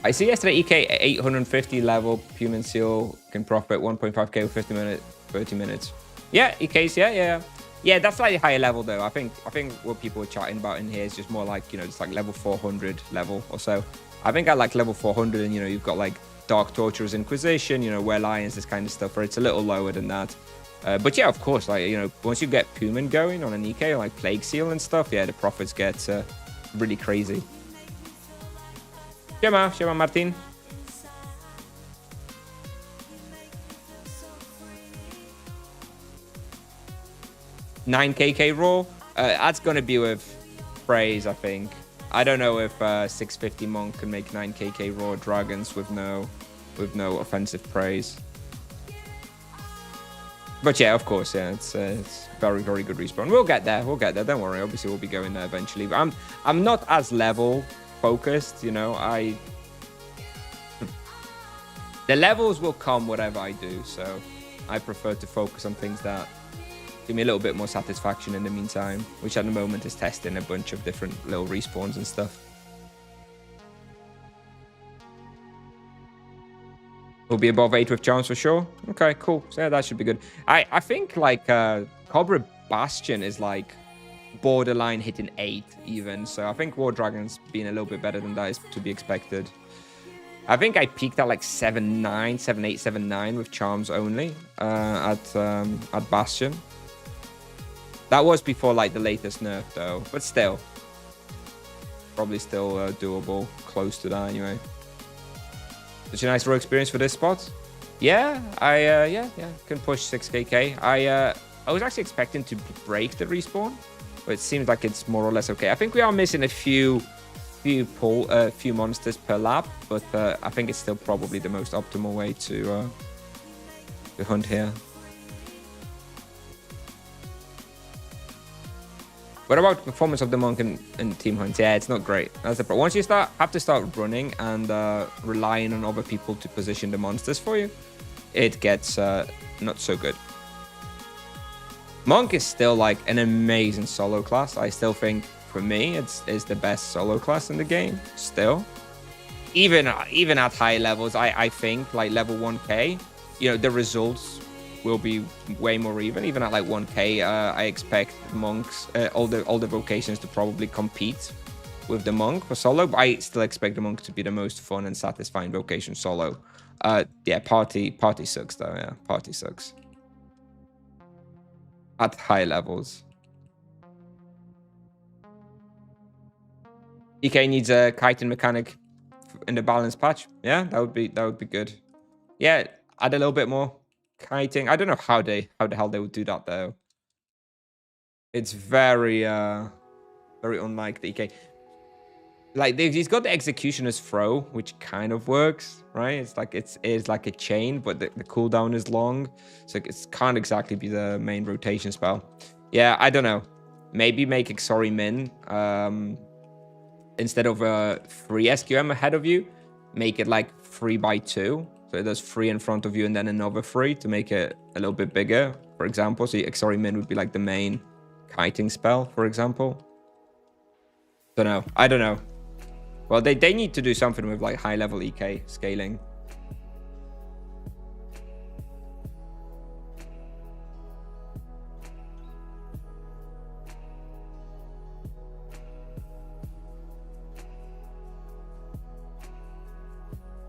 Speaker 1: I see yesterday EK 850 level Human Seal can profit 1.5k with 30 minutes. Yeah, EKs, yeah. Yeah, that's slightly higher level though. I think what people are chatting about in here is just more like, you know, just like level 400 level or so. I think at like level 400 and, you know, you've got like Dark Torturer's Inquisition, you know, Were Lions, this kind of stuff, where it's a little lower than that. But yeah, of course, like, you know, once you get Puman going on an EK, like Plague Seal and stuff, yeah, the profits get really crazy. Siema Martin. $9KK Raw. That's going to be with Praise, I think. I don't know if 650 Monk can make 9KK Raw Dragons with no offensive Praise. But yeah, of course, yeah, it's very, very good respawn. We'll get there. Don't worry. Obviously, we'll be going there eventually. But I'm not as level focused, you know. The levels will come whatever I do, so I prefer to focus on things that give me a little bit more satisfaction in the meantime, which at the moment is testing a bunch of different little respawns and stuff. We'll be above 8 with Charms for sure. Okay, cool. So yeah, that should be good. I think like Cobra Bastion is like borderline hitting 8 even. So I think War Dragon's being a little bit better than that is to be expected. I think I peaked at like 7.9, 7.8, 7.9 with Charms only at Bastion. That was before like the latest nerf though, but still. Probably still doable, close to that anyway. Such a nice raw experience for this spot. Yeah, I can push 6KK. I was actually expecting to break the respawn, but it seems like it's more or less okay. I think we are missing a few monsters per lap, but I think it's still probably the most optimal way to hunt here. What about the performance of the Monk in Team Hunt? Yeah, it's not great. That's the problem. Once you have to start running and relying on other people to position the monsters for you, it gets not so good. Monk is still like an amazing solo class. I still think, for me, it's the best solo class in the game. Still, even at high levels, I think like level 1K, you know, the results will be way more even. Even at like 1K, I expect Monks, all the vocations to probably compete with the Monk for solo, but I still expect the Monk to be the most fun and satisfying vocation solo. Yeah, party sucks though. Yeah, party sucks at high levels. EK needs a kiting mechanic in the balance patch. Yeah, that would be good. Yeah, add a little bit more kiting. I don't know how the hell they would do that though. It's very very unlike the EK. Like he's got the executioner's throw, which kind of works, right? It's like it's like a chain, but the cooldown is long, so it can't exactly be the main rotation spell. Yeah, I don't know. Maybe make Exori Min instead of 3 SQM ahead of you, make it like 3x2. So it does 3 in front of you and then another 3 to make it a little bit bigger, for example. So Exori Min would be like the main kiting spell, for example. I don't know. Well, they need to do something with like high level EK scaling.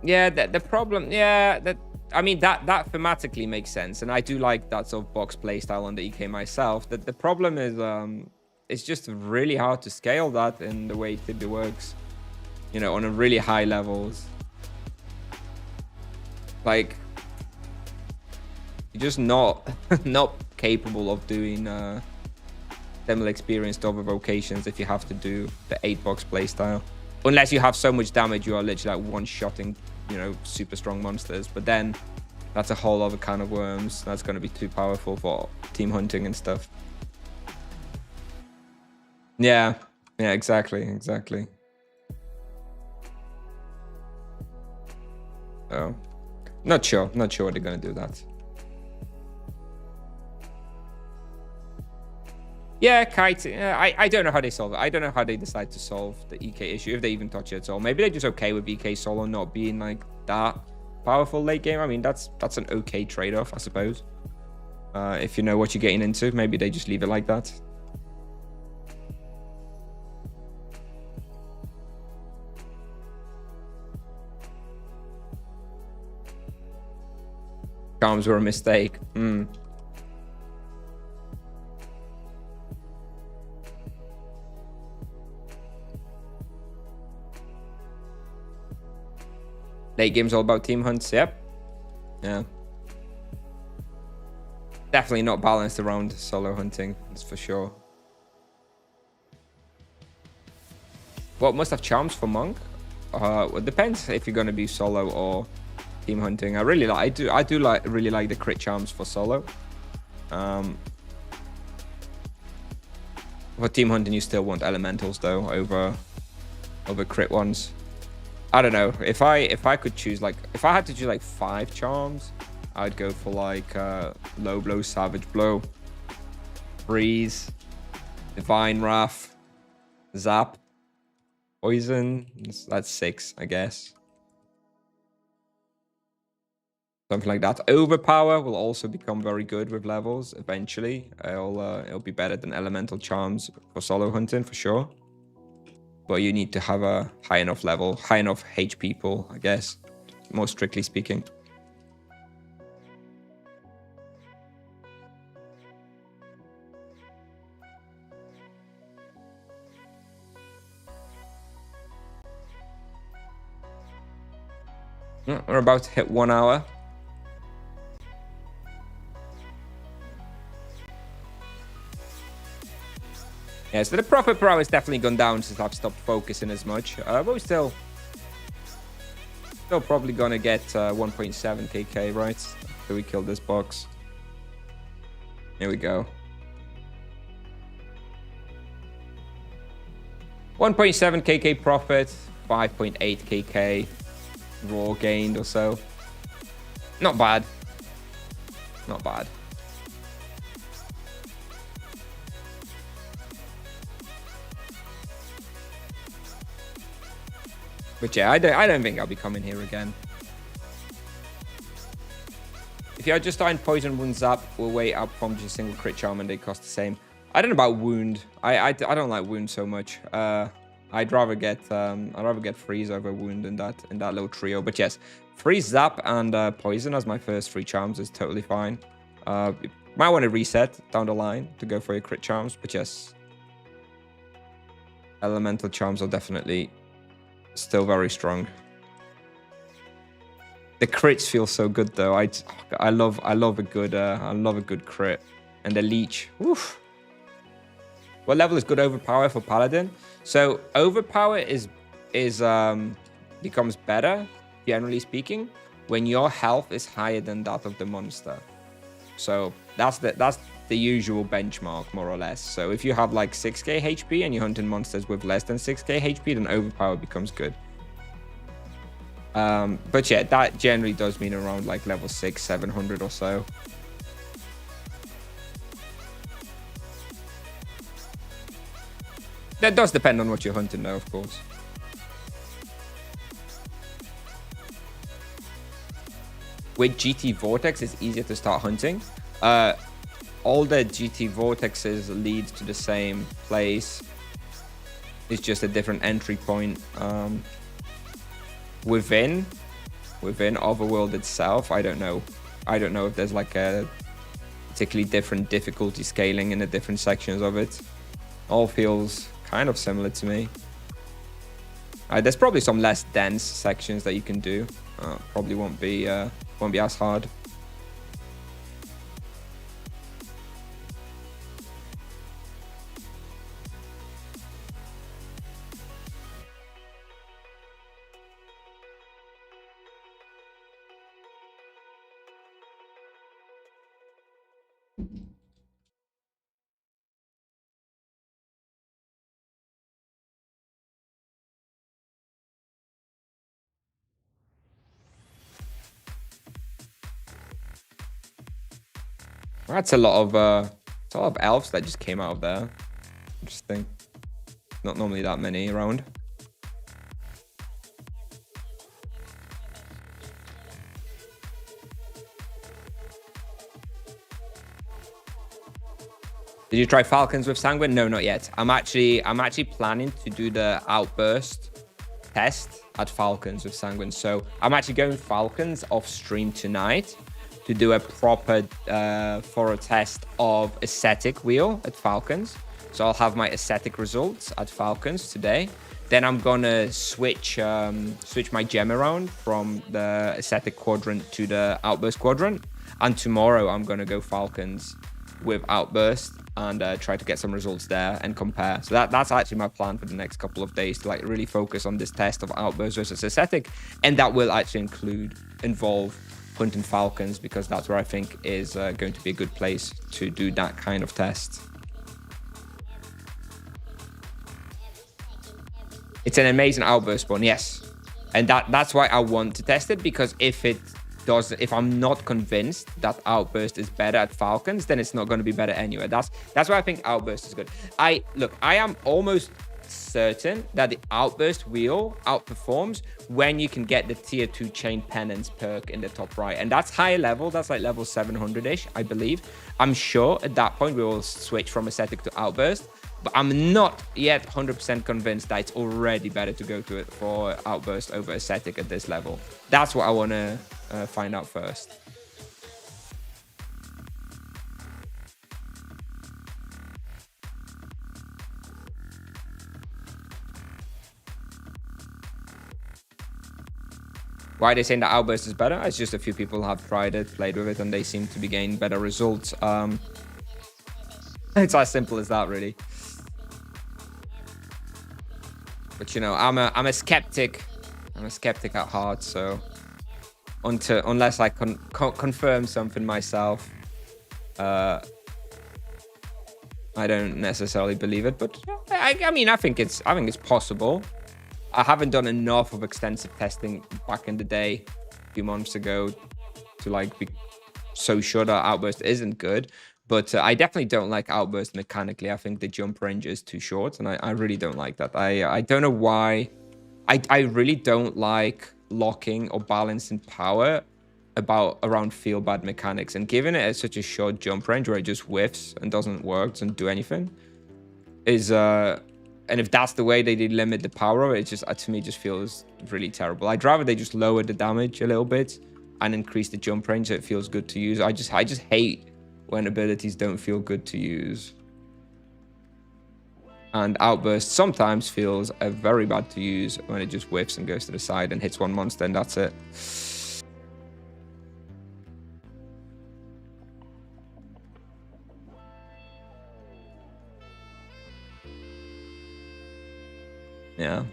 Speaker 1: Yeah, the problem, yeah, I mean that thematically makes sense, and I do like that sort of box playstyle on the EK myself. The problem is it's just really hard to scale that in the way Tibia works, you know, on a really high levels. Like you're just not capable of doing similar experience to other vocations if you have to do the 8-box playstyle. Unless you have so much damage, you are literally like one-shotting, you know, super strong monsters. But then that's a whole other can of worms. That's going to be too powerful for team hunting and stuff. Yeah, exactly. So, not sure they're going to do that. Yeah, Kite. I don't know how they solve it. I don't know how they decide to solve the EK issue, if they even touch it at all. Maybe they're just okay with EK solo not being like that powerful late game. I mean, that's an okay trade-off, I suppose. If you know what you're getting into, maybe they just leave it like that. Charms were a mistake. Late game's all about team hunts. Yep. Yeah. Definitely not balanced around solo hunting. That's for sure. What must have charms for monk? Well, it depends if you're gonna be solo or team hunting. I really like. Really like the crit charms for solo. For team hunting, you still want elementals though over crit ones. I don't know. If I could choose if I had to choose like 5 charms, I'd go for like low blow, savage blow, freeze, divine wrath, zap, poison. That's 6, I guess. Something like that. Overpower will also become very good with levels eventually. It'll be better than elemental charms for solo hunting for sure. But you need to have a high enough level, high enough HP pool, I guess, more strictly speaking. We're about to hit 1 hour. Yeah, so the profit per hour has definitely gone down since I've stopped focusing as much. But we're still probably gonna get 1.7 KK, right? After we kill this box. Here we go. 1.7 KK profit, 5.8 KK raw gained or so. Not bad. Not bad. But yeah, I don't think I'll be coming here again. If you're just starting poison wound zap, we'll wait up from just a single crit charm and they cost the same. I don't know about wound. I don't like wound so much. I'd rather get freeze over wound in that little trio. But yes, freeze, zap, and poison as my first 3 charms is totally fine. You might want to reset down the line to go for your crit charms, but yes, elemental charms are definitely still very strong. The crits feel so good though. I love a good crit. And the leech. Oof. What level is good overpower for paladin? So overpower becomes better, generally speaking, when your health is higher than that of the monster. So that's the usual benchmark, more or less. So if you have like 6k HP and you're hunting monsters with less than 6k HP, then overpower becomes good. But yeah, that generally does mean around like level 6, 700 or so. That does depend on what you're hunting though, of course. With GT Vortex, it's easier to start hunting. All the GT Vortexes lead to the same place. It's just a different entry point. Within Overworld itself, I don't know if there's like a particularly different difficulty scaling in the different sections of it. All feels kind of similar to me. There's probably some less dense sections that you can do. Probably won't be as hard. That's a lot of elves that just came out of there. Interesting. Not normally that many around. Did you try Falcons with Sanguine? No, not yet. I'm actually planning to do the outburst test at Falcons with Sanguine. So I'm actually going Falcons off stream tonight. to do a proper thorough test of aesthetic wheel at Falcons. So I'll have my aesthetic results at Falcons today. Then I'm gonna switch my gem around from the aesthetic quadrant to the outburst quadrant. And tomorrow I'm gonna go Falcons with outburst and try to get some results there and compare. So that's actually my plan for the next couple of days, to like really focus on this test of outburst versus aesthetic, and that will actually involve hunting Falcons, because that's where I think is going to be a good place to do that kind of test. It's an amazing outburst spawn, yes, and that's why I want to test it, because if I'm not convinced that outburst is better at Falcons, then it's not going to be better anyway. That's why I think outburst is good. I am almost certain that the outburst wheel outperforms when you can get the tier 2 chain penance perk in the top right, and that's higher level. That's like level 700-ish, I believe. I'm sure at that point we will switch from aesthetic to outburst, but I'm not yet 100% convinced that it's already better to go to it for outburst over aesthetic at this level. That's what I want to find out first. Why are they saying that outburst is better? It's just a few people have tried it, played with it, and they seem to be getting better results. It's as simple as that, really. But you know, I'm a skeptic. I'm a skeptic at heart, so unless I confirm something myself, I don't necessarily believe it. But I mean, I think it's possible. I haven't done enough of extensive testing back in the day, a few months ago, to like be so sure that outburst isn't good. But I definitely don't like outburst mechanically. I think the jump range is too short, and I really don't like that. I don't know why. I really don't like locking or balancing power around feel bad mechanics, and giving it such a short jump range where it just whiffs and doesn't work, doesn't do anything, is and if that's the way they limit the power, it just to me just feels really terrible. I'd rather they just lower the damage a little bit and increase the jump range so it feels good to use. I just hate when abilities don't feel good to use. And outburst sometimes feels very bad to use when it just whiffs and goes to the side and hits one monster, and that's it. Yeah.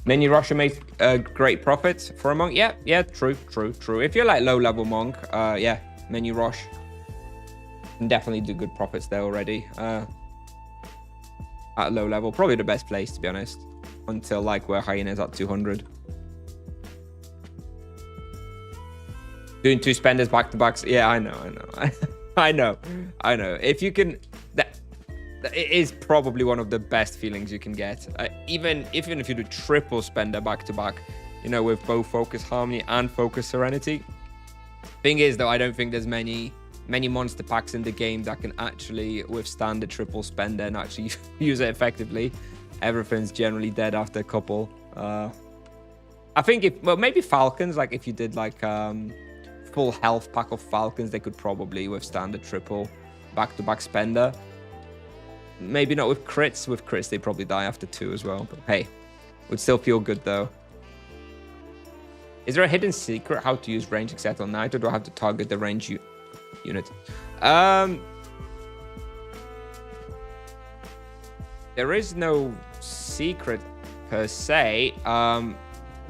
Speaker 1: Menu Rusher makes great profits for a monk. Yeah, true. If you're like low-level monk, yeah, Menu Rush can definitely do good profits there already. At low level, probably the best place, to be honest, until like where Hyena's at 200. Doing 2 spenders back-to-backs. Yeah, I know. I know. If you can, it is probably one of the best feelings you can get. Even if you do triple spender back-to-back, you know, with both Focus Harmony and Focus Serenity. Thing is, though, I don't think there's many monster packs in the game that can actually withstand the triple spender and actually use it effectively. Everything's generally dead after a couple. I think maybe Falcons, like if you did like full health pack of Falcons, they could probably withstand a triple back-to-back spender. Maybe not with crits. With crits, they probably die after 2 as well. But hey, would still feel good though. Is there a hidden secret how to use range except on night, or do I have to target the range unit? There is no secret per se.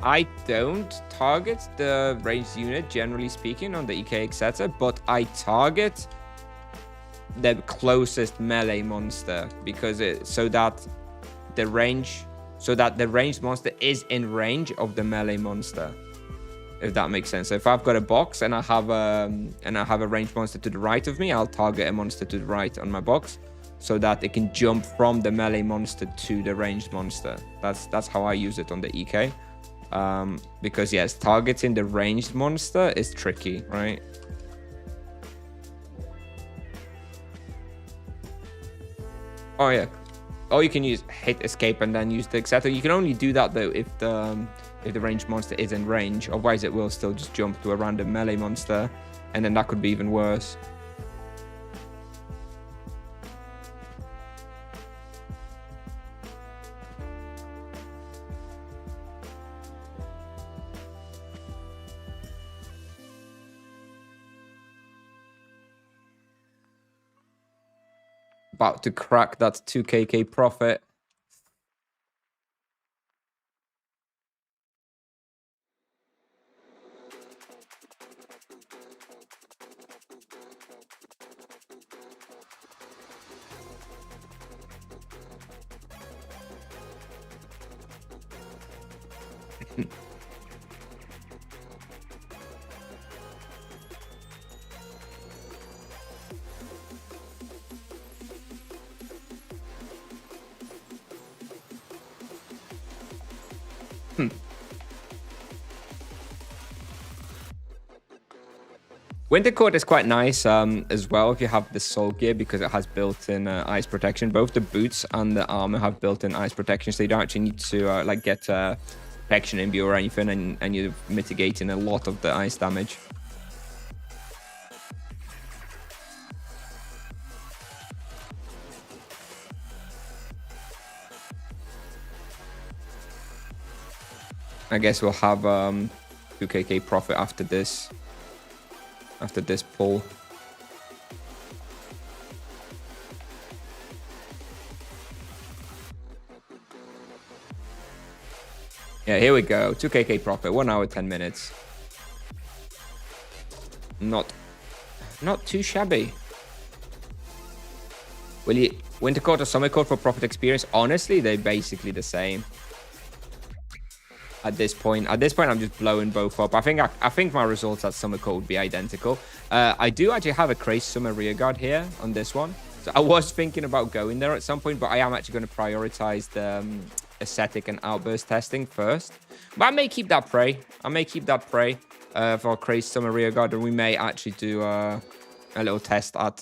Speaker 1: I don't target the ranged unit, generally speaking, on the EK etc., but I target the closest melee monster, because so that the ranged monster is in range of the melee monster, if that makes sense. So if I've got a box and I have a ranged monster to the right of me, I'll target a monster to the right on my box so that it can jump from the melee monster to the ranged monster. That's how I use it on the EK. Because yes, targeting the ranged monster is tricky, right? Oh yeah, or you can use hit escape and then use the etc. You can only do that though if the ranged monster is in range. Otherwise, it will still just jump to a random melee monster, and then that could be even worse. About to crack that 2kk profit. Winter Court is quite nice as well if you have the soul gear, because it has built-in ice protection. Both the boots and the armor have built-in ice protection, so you don't actually need to like get protection imbue or anything, and you're mitigating a lot of the ice damage. I guess we'll have 2kk profit after this pull. Yeah, here we go. 2kk profit, 1 hour 10 minutes. Not too shabby. Will you Winter Court or Summer Court for profit experience? Honestly, they're basically the same. At this point, I'm just blowing both up. I think my results at Summer Court would be identical. I do actually have a Crazed Summer Rearguard here on this one. So I was thinking about going there at some point, but I am actually going to prioritize the aesthetic and outburst testing first. But I may keep that prey. For Crazed Summer Rearguard, and we may actually do a little test at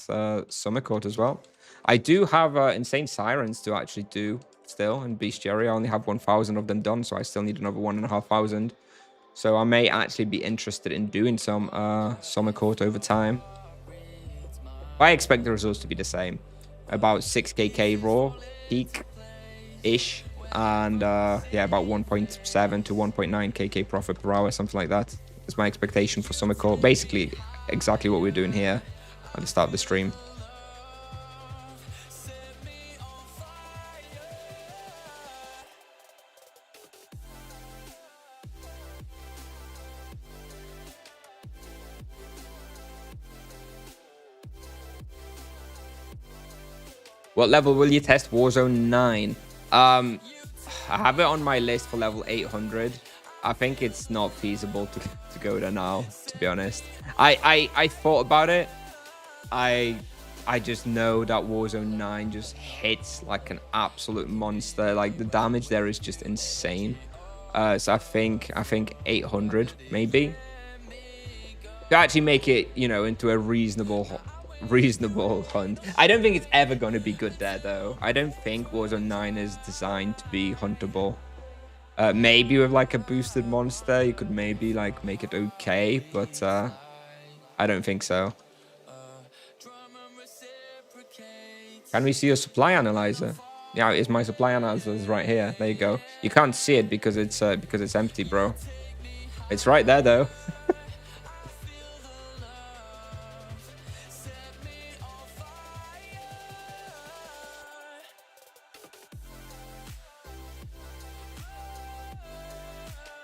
Speaker 1: Summer Court as well. I do have Insane Sirens to actually do still in Bestiary. I only have 1,000 of them done, so I still need another 1,500. So I may actually be interested in doing some Summer Court over time. I expect the results to be the same. About 6kk raw, peak-ish, and yeah, about 1.7 to 1.9kk profit per hour, something like that. That's my expectation for Summer Court. Basically, exactly what we're doing here at the start of the stream. What level will you test Warzone 9? I have it on my list for level 800. I think it's not feasible to go there now, to be honest. I thought about it. I just know that Warzone 9 just hits like an absolute monster. Like the damage there is just insane. So I think 800 maybe. To actually make it, you know, into a reasonable hunt. I don't think it's ever going to be good there though. I don't think Warzone 9 is designed to be huntable. Maybe with like a boosted monster you could maybe like make it okay, but I don't think so. Can we see your supply analyzer? Yeah, it's my supply analyzer is right here. There you go. You can't see it because it's empty, bro. It's right there though.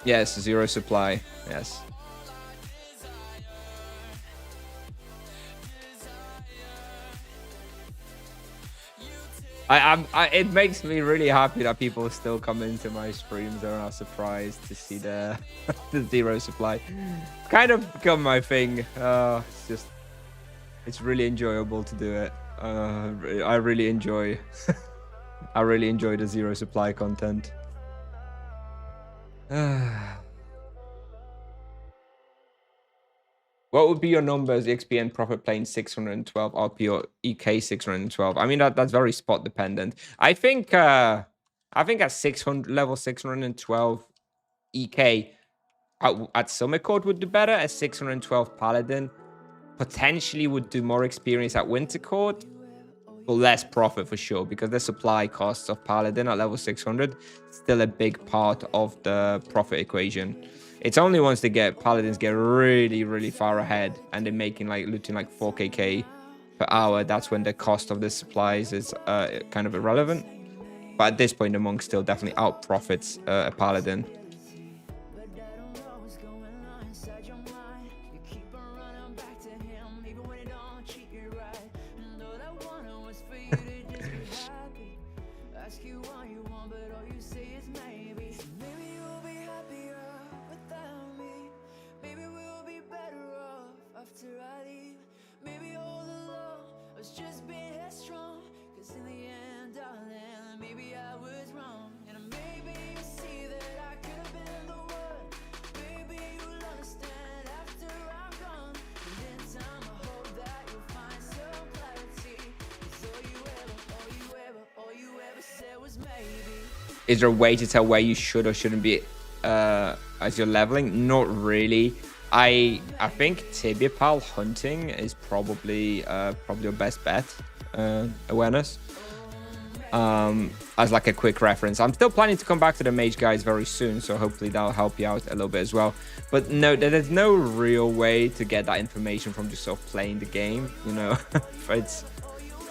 Speaker 1: Yes, 0 supply. Yes. It makes me really happy that people still come into my streams and are surprised to see the 0 supply. Kind of become my thing. It's really enjoyable to do it. I really enjoy the 0 supply content. What would be your numbers, EXP and profit playing 612 RP or EK 612? I mean, that's very spot dependent. I think at 600 level 612 EK at Summit Court would do better. At 612 Paladin potentially would do more experience at Winter Court, but less profit for sure, because the supply costs of Paladin at level 600 still a big part of the profit equation. It's only once Paladins get really, really far ahead and they're making looting 4kk per hour, that's when the cost of the supplies is kind of irrelevant. But at this point, the monk still definitely out profits a Paladin. Is there a way to tell where you should or shouldn't be as you're leveling? Not really. I think Tibia Pal hunting is probably your best bet. Awareness. As like a quick reference. I'm still planning to come back to the mage guys very soon, so hopefully that'll help you out a little bit as well. But no, there's no real way to get that information from just sort of playing the game, you know.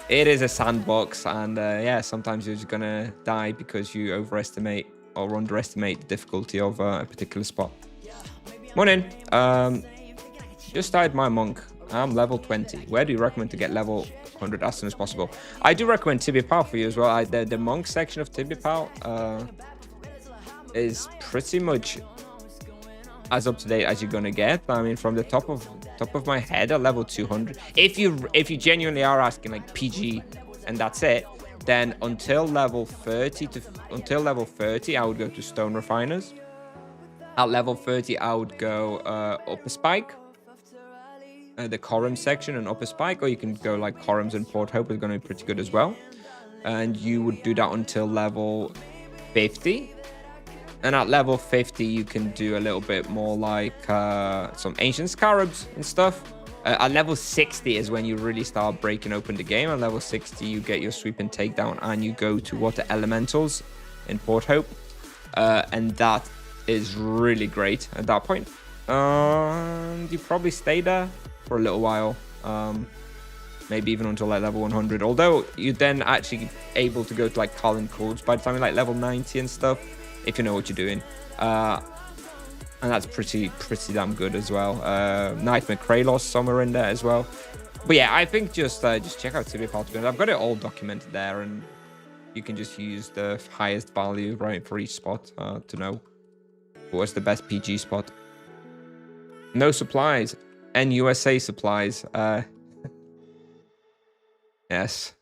Speaker 1: It is a sandbox, and yeah, sometimes you're just gonna die because you overestimate or underestimate the difficulty of a particular spot. Morning. Just started my monk. I'm level 20. Where do you recommend to get level 100 as soon as possible? I do recommend Tibia Pal for you as well. The monk section of Tibia Pal is pretty much as up to date as you're gonna get. I mean, from the top of my head, at level 200. If you genuinely are asking like PG and that's it, then until level 30, I would go to Stone Refiners. At level 30, I would go Upper Spike, the Corum section and Upper Spike, or you can go like Corums and Port Hope is going to be pretty good as well. And you would do that until level 50. And at level 50, you can do a little bit more like some Ancient Scarabs and stuff. At level 60 is when you really start breaking open the game. At level 60, you get your sweep and takedown, and you go to Water Elementals in Port Hope. And that is really great at that point. You probably stay there for a little while. Maybe even until like level 100. Although you're then actually able to go to like Carlin Codes by the time you're like level 90 and stuff, if you know what you're doing. And that's pretty damn good as well. Nightmare Kralos somewhere in there as well. But yeah, I think just check out Tibia Pal. I've got it all documented there, and you can just use the highest value right for each spot to know what's the best PG spot. No supplies. NUSA supplies. Yes.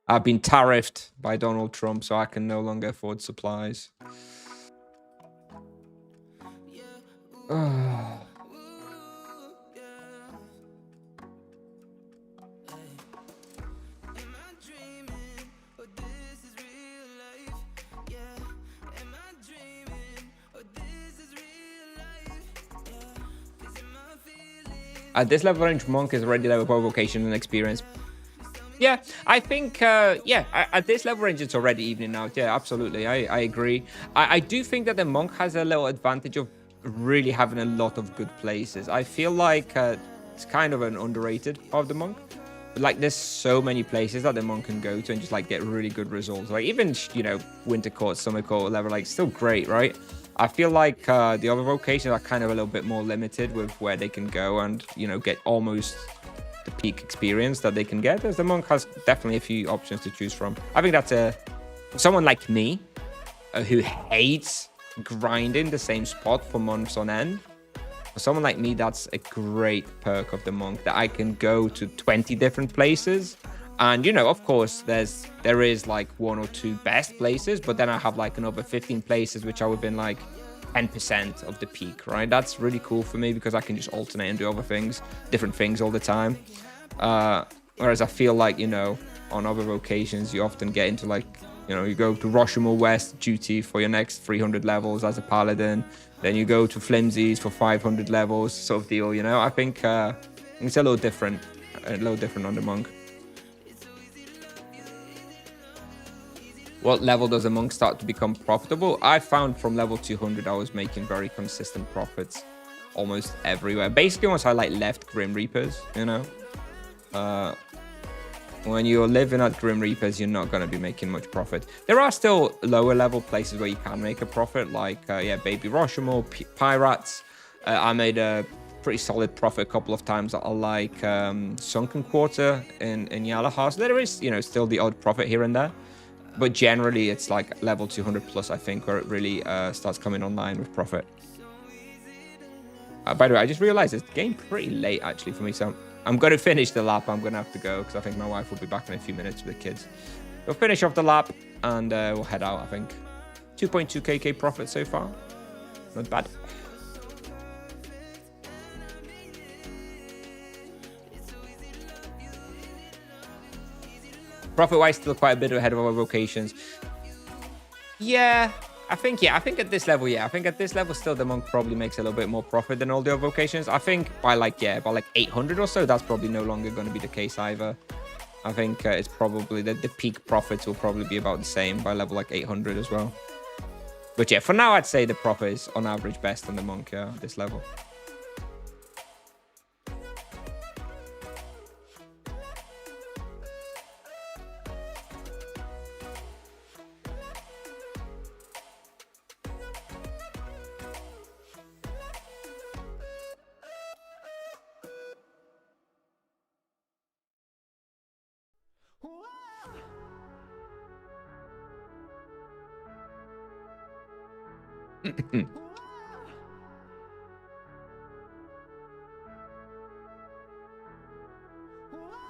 Speaker 1: I've been tariffed by Donald Trump, so I can no longer afford supplies. At this level range, Monk is already level 4 vocation and experience. Yeah, I think, yeah, at this level range, it's already evening out. Yeah, absolutely. I agree. I do think that the Monk has a little advantage of really having a lot of good places. I feel like it's kind of an underrated part of the Monk. But, like, there's so many places that the Monk can go to and just, like, get really good results. Like, even, you know, Winter Court, Summer Court, whatever, like, still great, right? I feel like the other vocations are kind of a little bit more limited with where they can go and, you know, get almost the peak experience that they can get. As the Monk has definitely a few options to choose from. I think that's someone like me who hates grinding the same spot for months on end. For someone like me, that's a great perk of the Monk, that I can go to 20 different places. And, you know, of course, there is like 1 or 2 best places, but then I have like another 15 places which I would have been like 10% of the peak, right? That's really cool for me because I can just alternate and do other things, different things all the time. Whereas I feel like, you know, on other vocations, you often get into like, you know, you go to Rashomon West duty for your next 300 levels as a paladin. Then you go to Flimsies for 500 levels, sort of deal, you know? I think it's a little different on the monk. What level does a monk start to become profitable? I found from level 200, I was making very consistent profits almost everywhere. Basically, once I like left Grim Reapers, you know, when you're living at Grim Reapers, you're not going to be making much profit. There are still lower level places where you can make a profit, like, yeah, Baby Rashomon, Pirates. I made a pretty solid profit a couple of times. I like Sunken Quarter in Yalahar. So there is, you know, still the odd profit here and there. But generally, it's like level 200 plus, I think, where it really starts coming online with profit. By the way, I just realized it's getting pretty late, actually, for me. So I'm going to finish the lap. I'm going to have to go because I think my wife will be back in a few minutes with the kids. We'll finish off the lap and we'll head out, I think. 2.2kk profit so far. Not bad. Profit-wise, still quite a bit ahead of our vocations. Yeah, I think at this level, I think at this level, still the monk probably makes a little bit more profit than all the other vocations. I think by like 800 or so, that's probably no longer going to be the case either. I think it's probably the peak profits will probably be about the same by level like 800 as well. But yeah, for now, I'd say the profit is on average best on the monk at this level.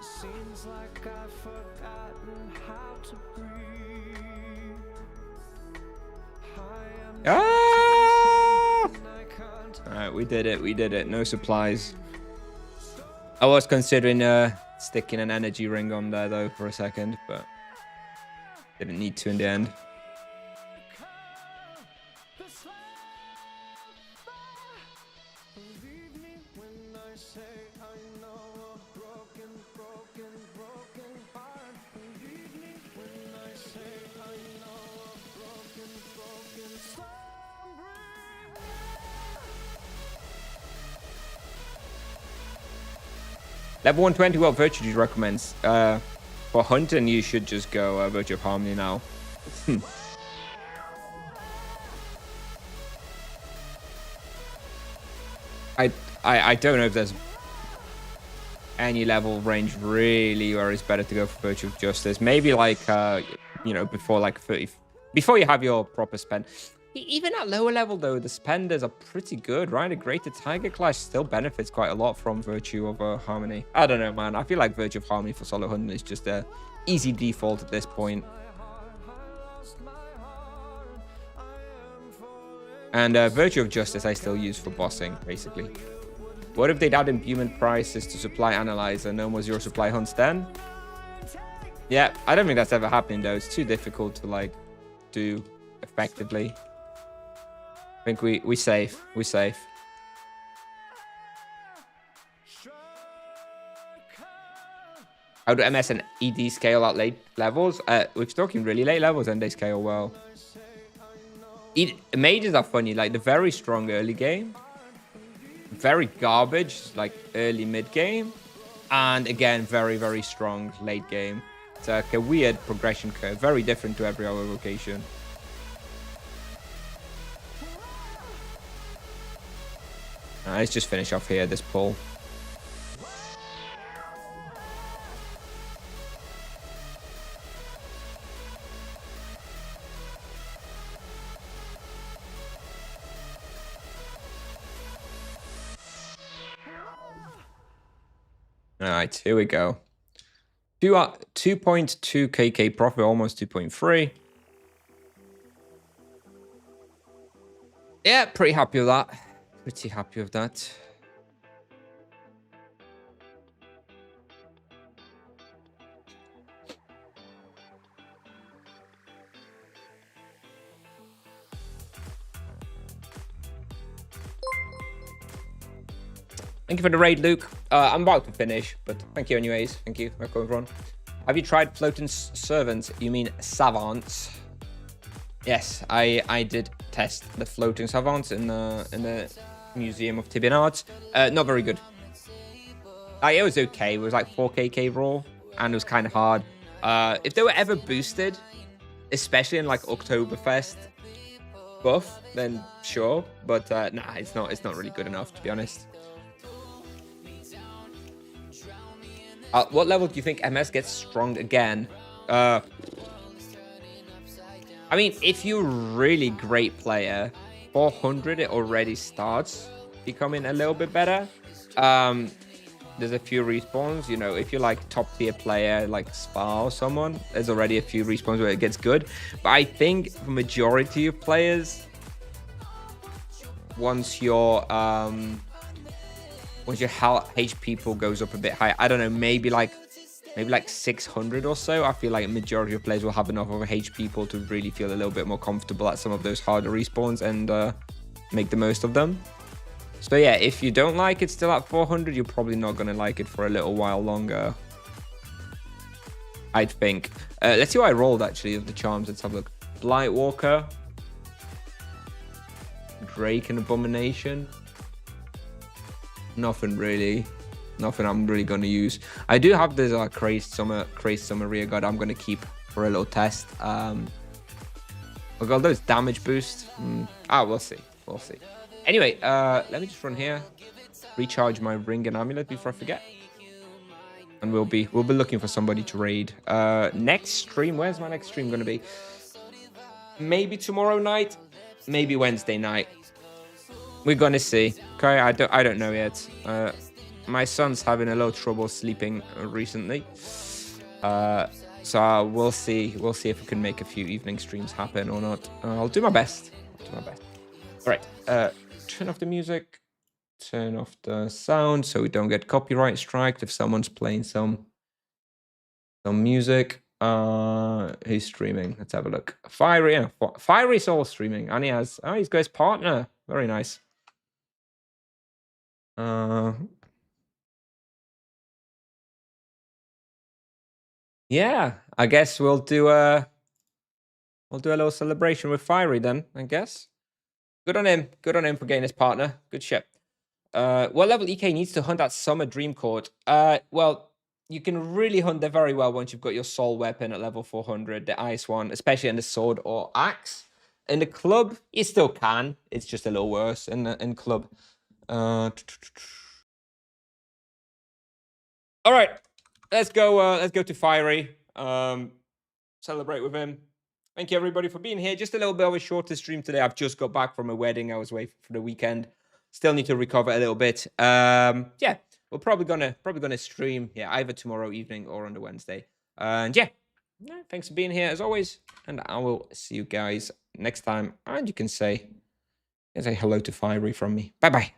Speaker 3: Seems like I've forgotten how to breathe.
Speaker 1: Alright, we did it. No supplies. I was considering sticking an energy ring on there though for a second, but didn't need to in the end. Level 120, what virtue do you recommend? For hunting, you should just go Virtue of Harmony now. I don't know if there's any level range really where it's better to go for Virtue of Justice. Maybe like, you know, before like 30, before you have your proper spend. Even at lower level, though, the spenders are pretty good, right? A Greater Tiger Clash still benefits quite a lot from Virtue of Harmony. I don't know, man. I feel like Virtue of Harmony for solo hunting is just a easy default at this point. And Virtue of Justice I still use for bossing, basically. What if they'd add imbuement prices to supply analyzer? No more zero supply hunts then? Yeah, I don't think that's ever happening, though. It's too difficult to, like, do effectively. I think we safe. We safe. How do MS and ED scale at late levels? We're talking really late levels and they scale well. Mages are funny, like the very strong early game, very garbage, like early mid game, and again, very, very strong late game. It's like a weird progression curve, very different to every other vocation. Let's just finish off here, this pull. All right, here we go. 2.2kk profit, almost 2.3. Yeah, pretty happy with that. Pretty happy with that. Thank you for the raid, Luke. I'm about to finish, but thank you anyways. Thank you. Welcome, everyone. Have you tried floating servants? You mean savants? Yes, I did test the floating savants in the Museum of Tibian Arts. Not very good. It was okay. It was like 4kk raw, and it was kind of hard. If they were ever boosted, especially in like Oktoberfest buff, then sure. But nah, it's not really good enough, to be honest. What level do you think MS gets strong again? I mean, if you're a really great player, 400 it already starts becoming a little bit better. There's a few respawns, you know, if you're like top tier player like Spa or someone, there's already a few respawns where it gets good. But I think the majority of players, once your HP pool goes up a bit higher, I don't know, maybe like 600 or so, I feel like a majority of players will have enough of a HP pool to really feel a little bit more comfortable at some of those harder respawns and make the most of them. So yeah, if you don't like it still at 400, you're probably not going to like it for a little while longer, I'd think. Let's see what I rolled actually of the charms. Let's have a look. Blightwalker, Drake and Abomination. Nothing really. Nothing I'm really going to use. I do have this Crazed Summer rear guard I'm going to keep for a little test. We've got those damage boosts. We'll see. We'll see. Anyway, let me just run here, recharge my ring and amulet before I forget, and we'll be looking for somebody to raid. Next stream, where's my next stream going to be? Maybe tomorrow night, maybe Wednesday night. We're gonna see. Okay, I don't know yet. My son's having a little trouble sleeping recently, so we'll see. We'll see if we can make a few evening streams happen or not. I'll do my best. All right. Turn off the music. Turn off the sound so we don't get copyright striked if someone's playing some music. Who's streaming? Let's have a look. Fiery, yeah. Fiery's all streaming, and he's got his partner. Very nice. Yeah, I guess we'll do a little celebration with Fiery then, I guess. Good on him. Good on him for getting his partner. Good shit. What level EK needs to hunt that Summer Dream Court? Well, you can really hunt there very well once you've got your soul weapon at level 400, the ice one, especially in the sword or axe. In the club, you still can. It's just a little worse in club. All right, let's go to Fiery. Celebrate with him. Thank you everybody for being here. Just a little bit of a shorter stream today. I've just got back from a wedding. I was away for the weekend. Still need to recover a little bit. Yeah, we're probably gonna stream either tomorrow evening or on the Wednesday. And yeah, thanks for being here as always. And I will see you guys next time. And you can say hello to Fiery from me. Bye bye.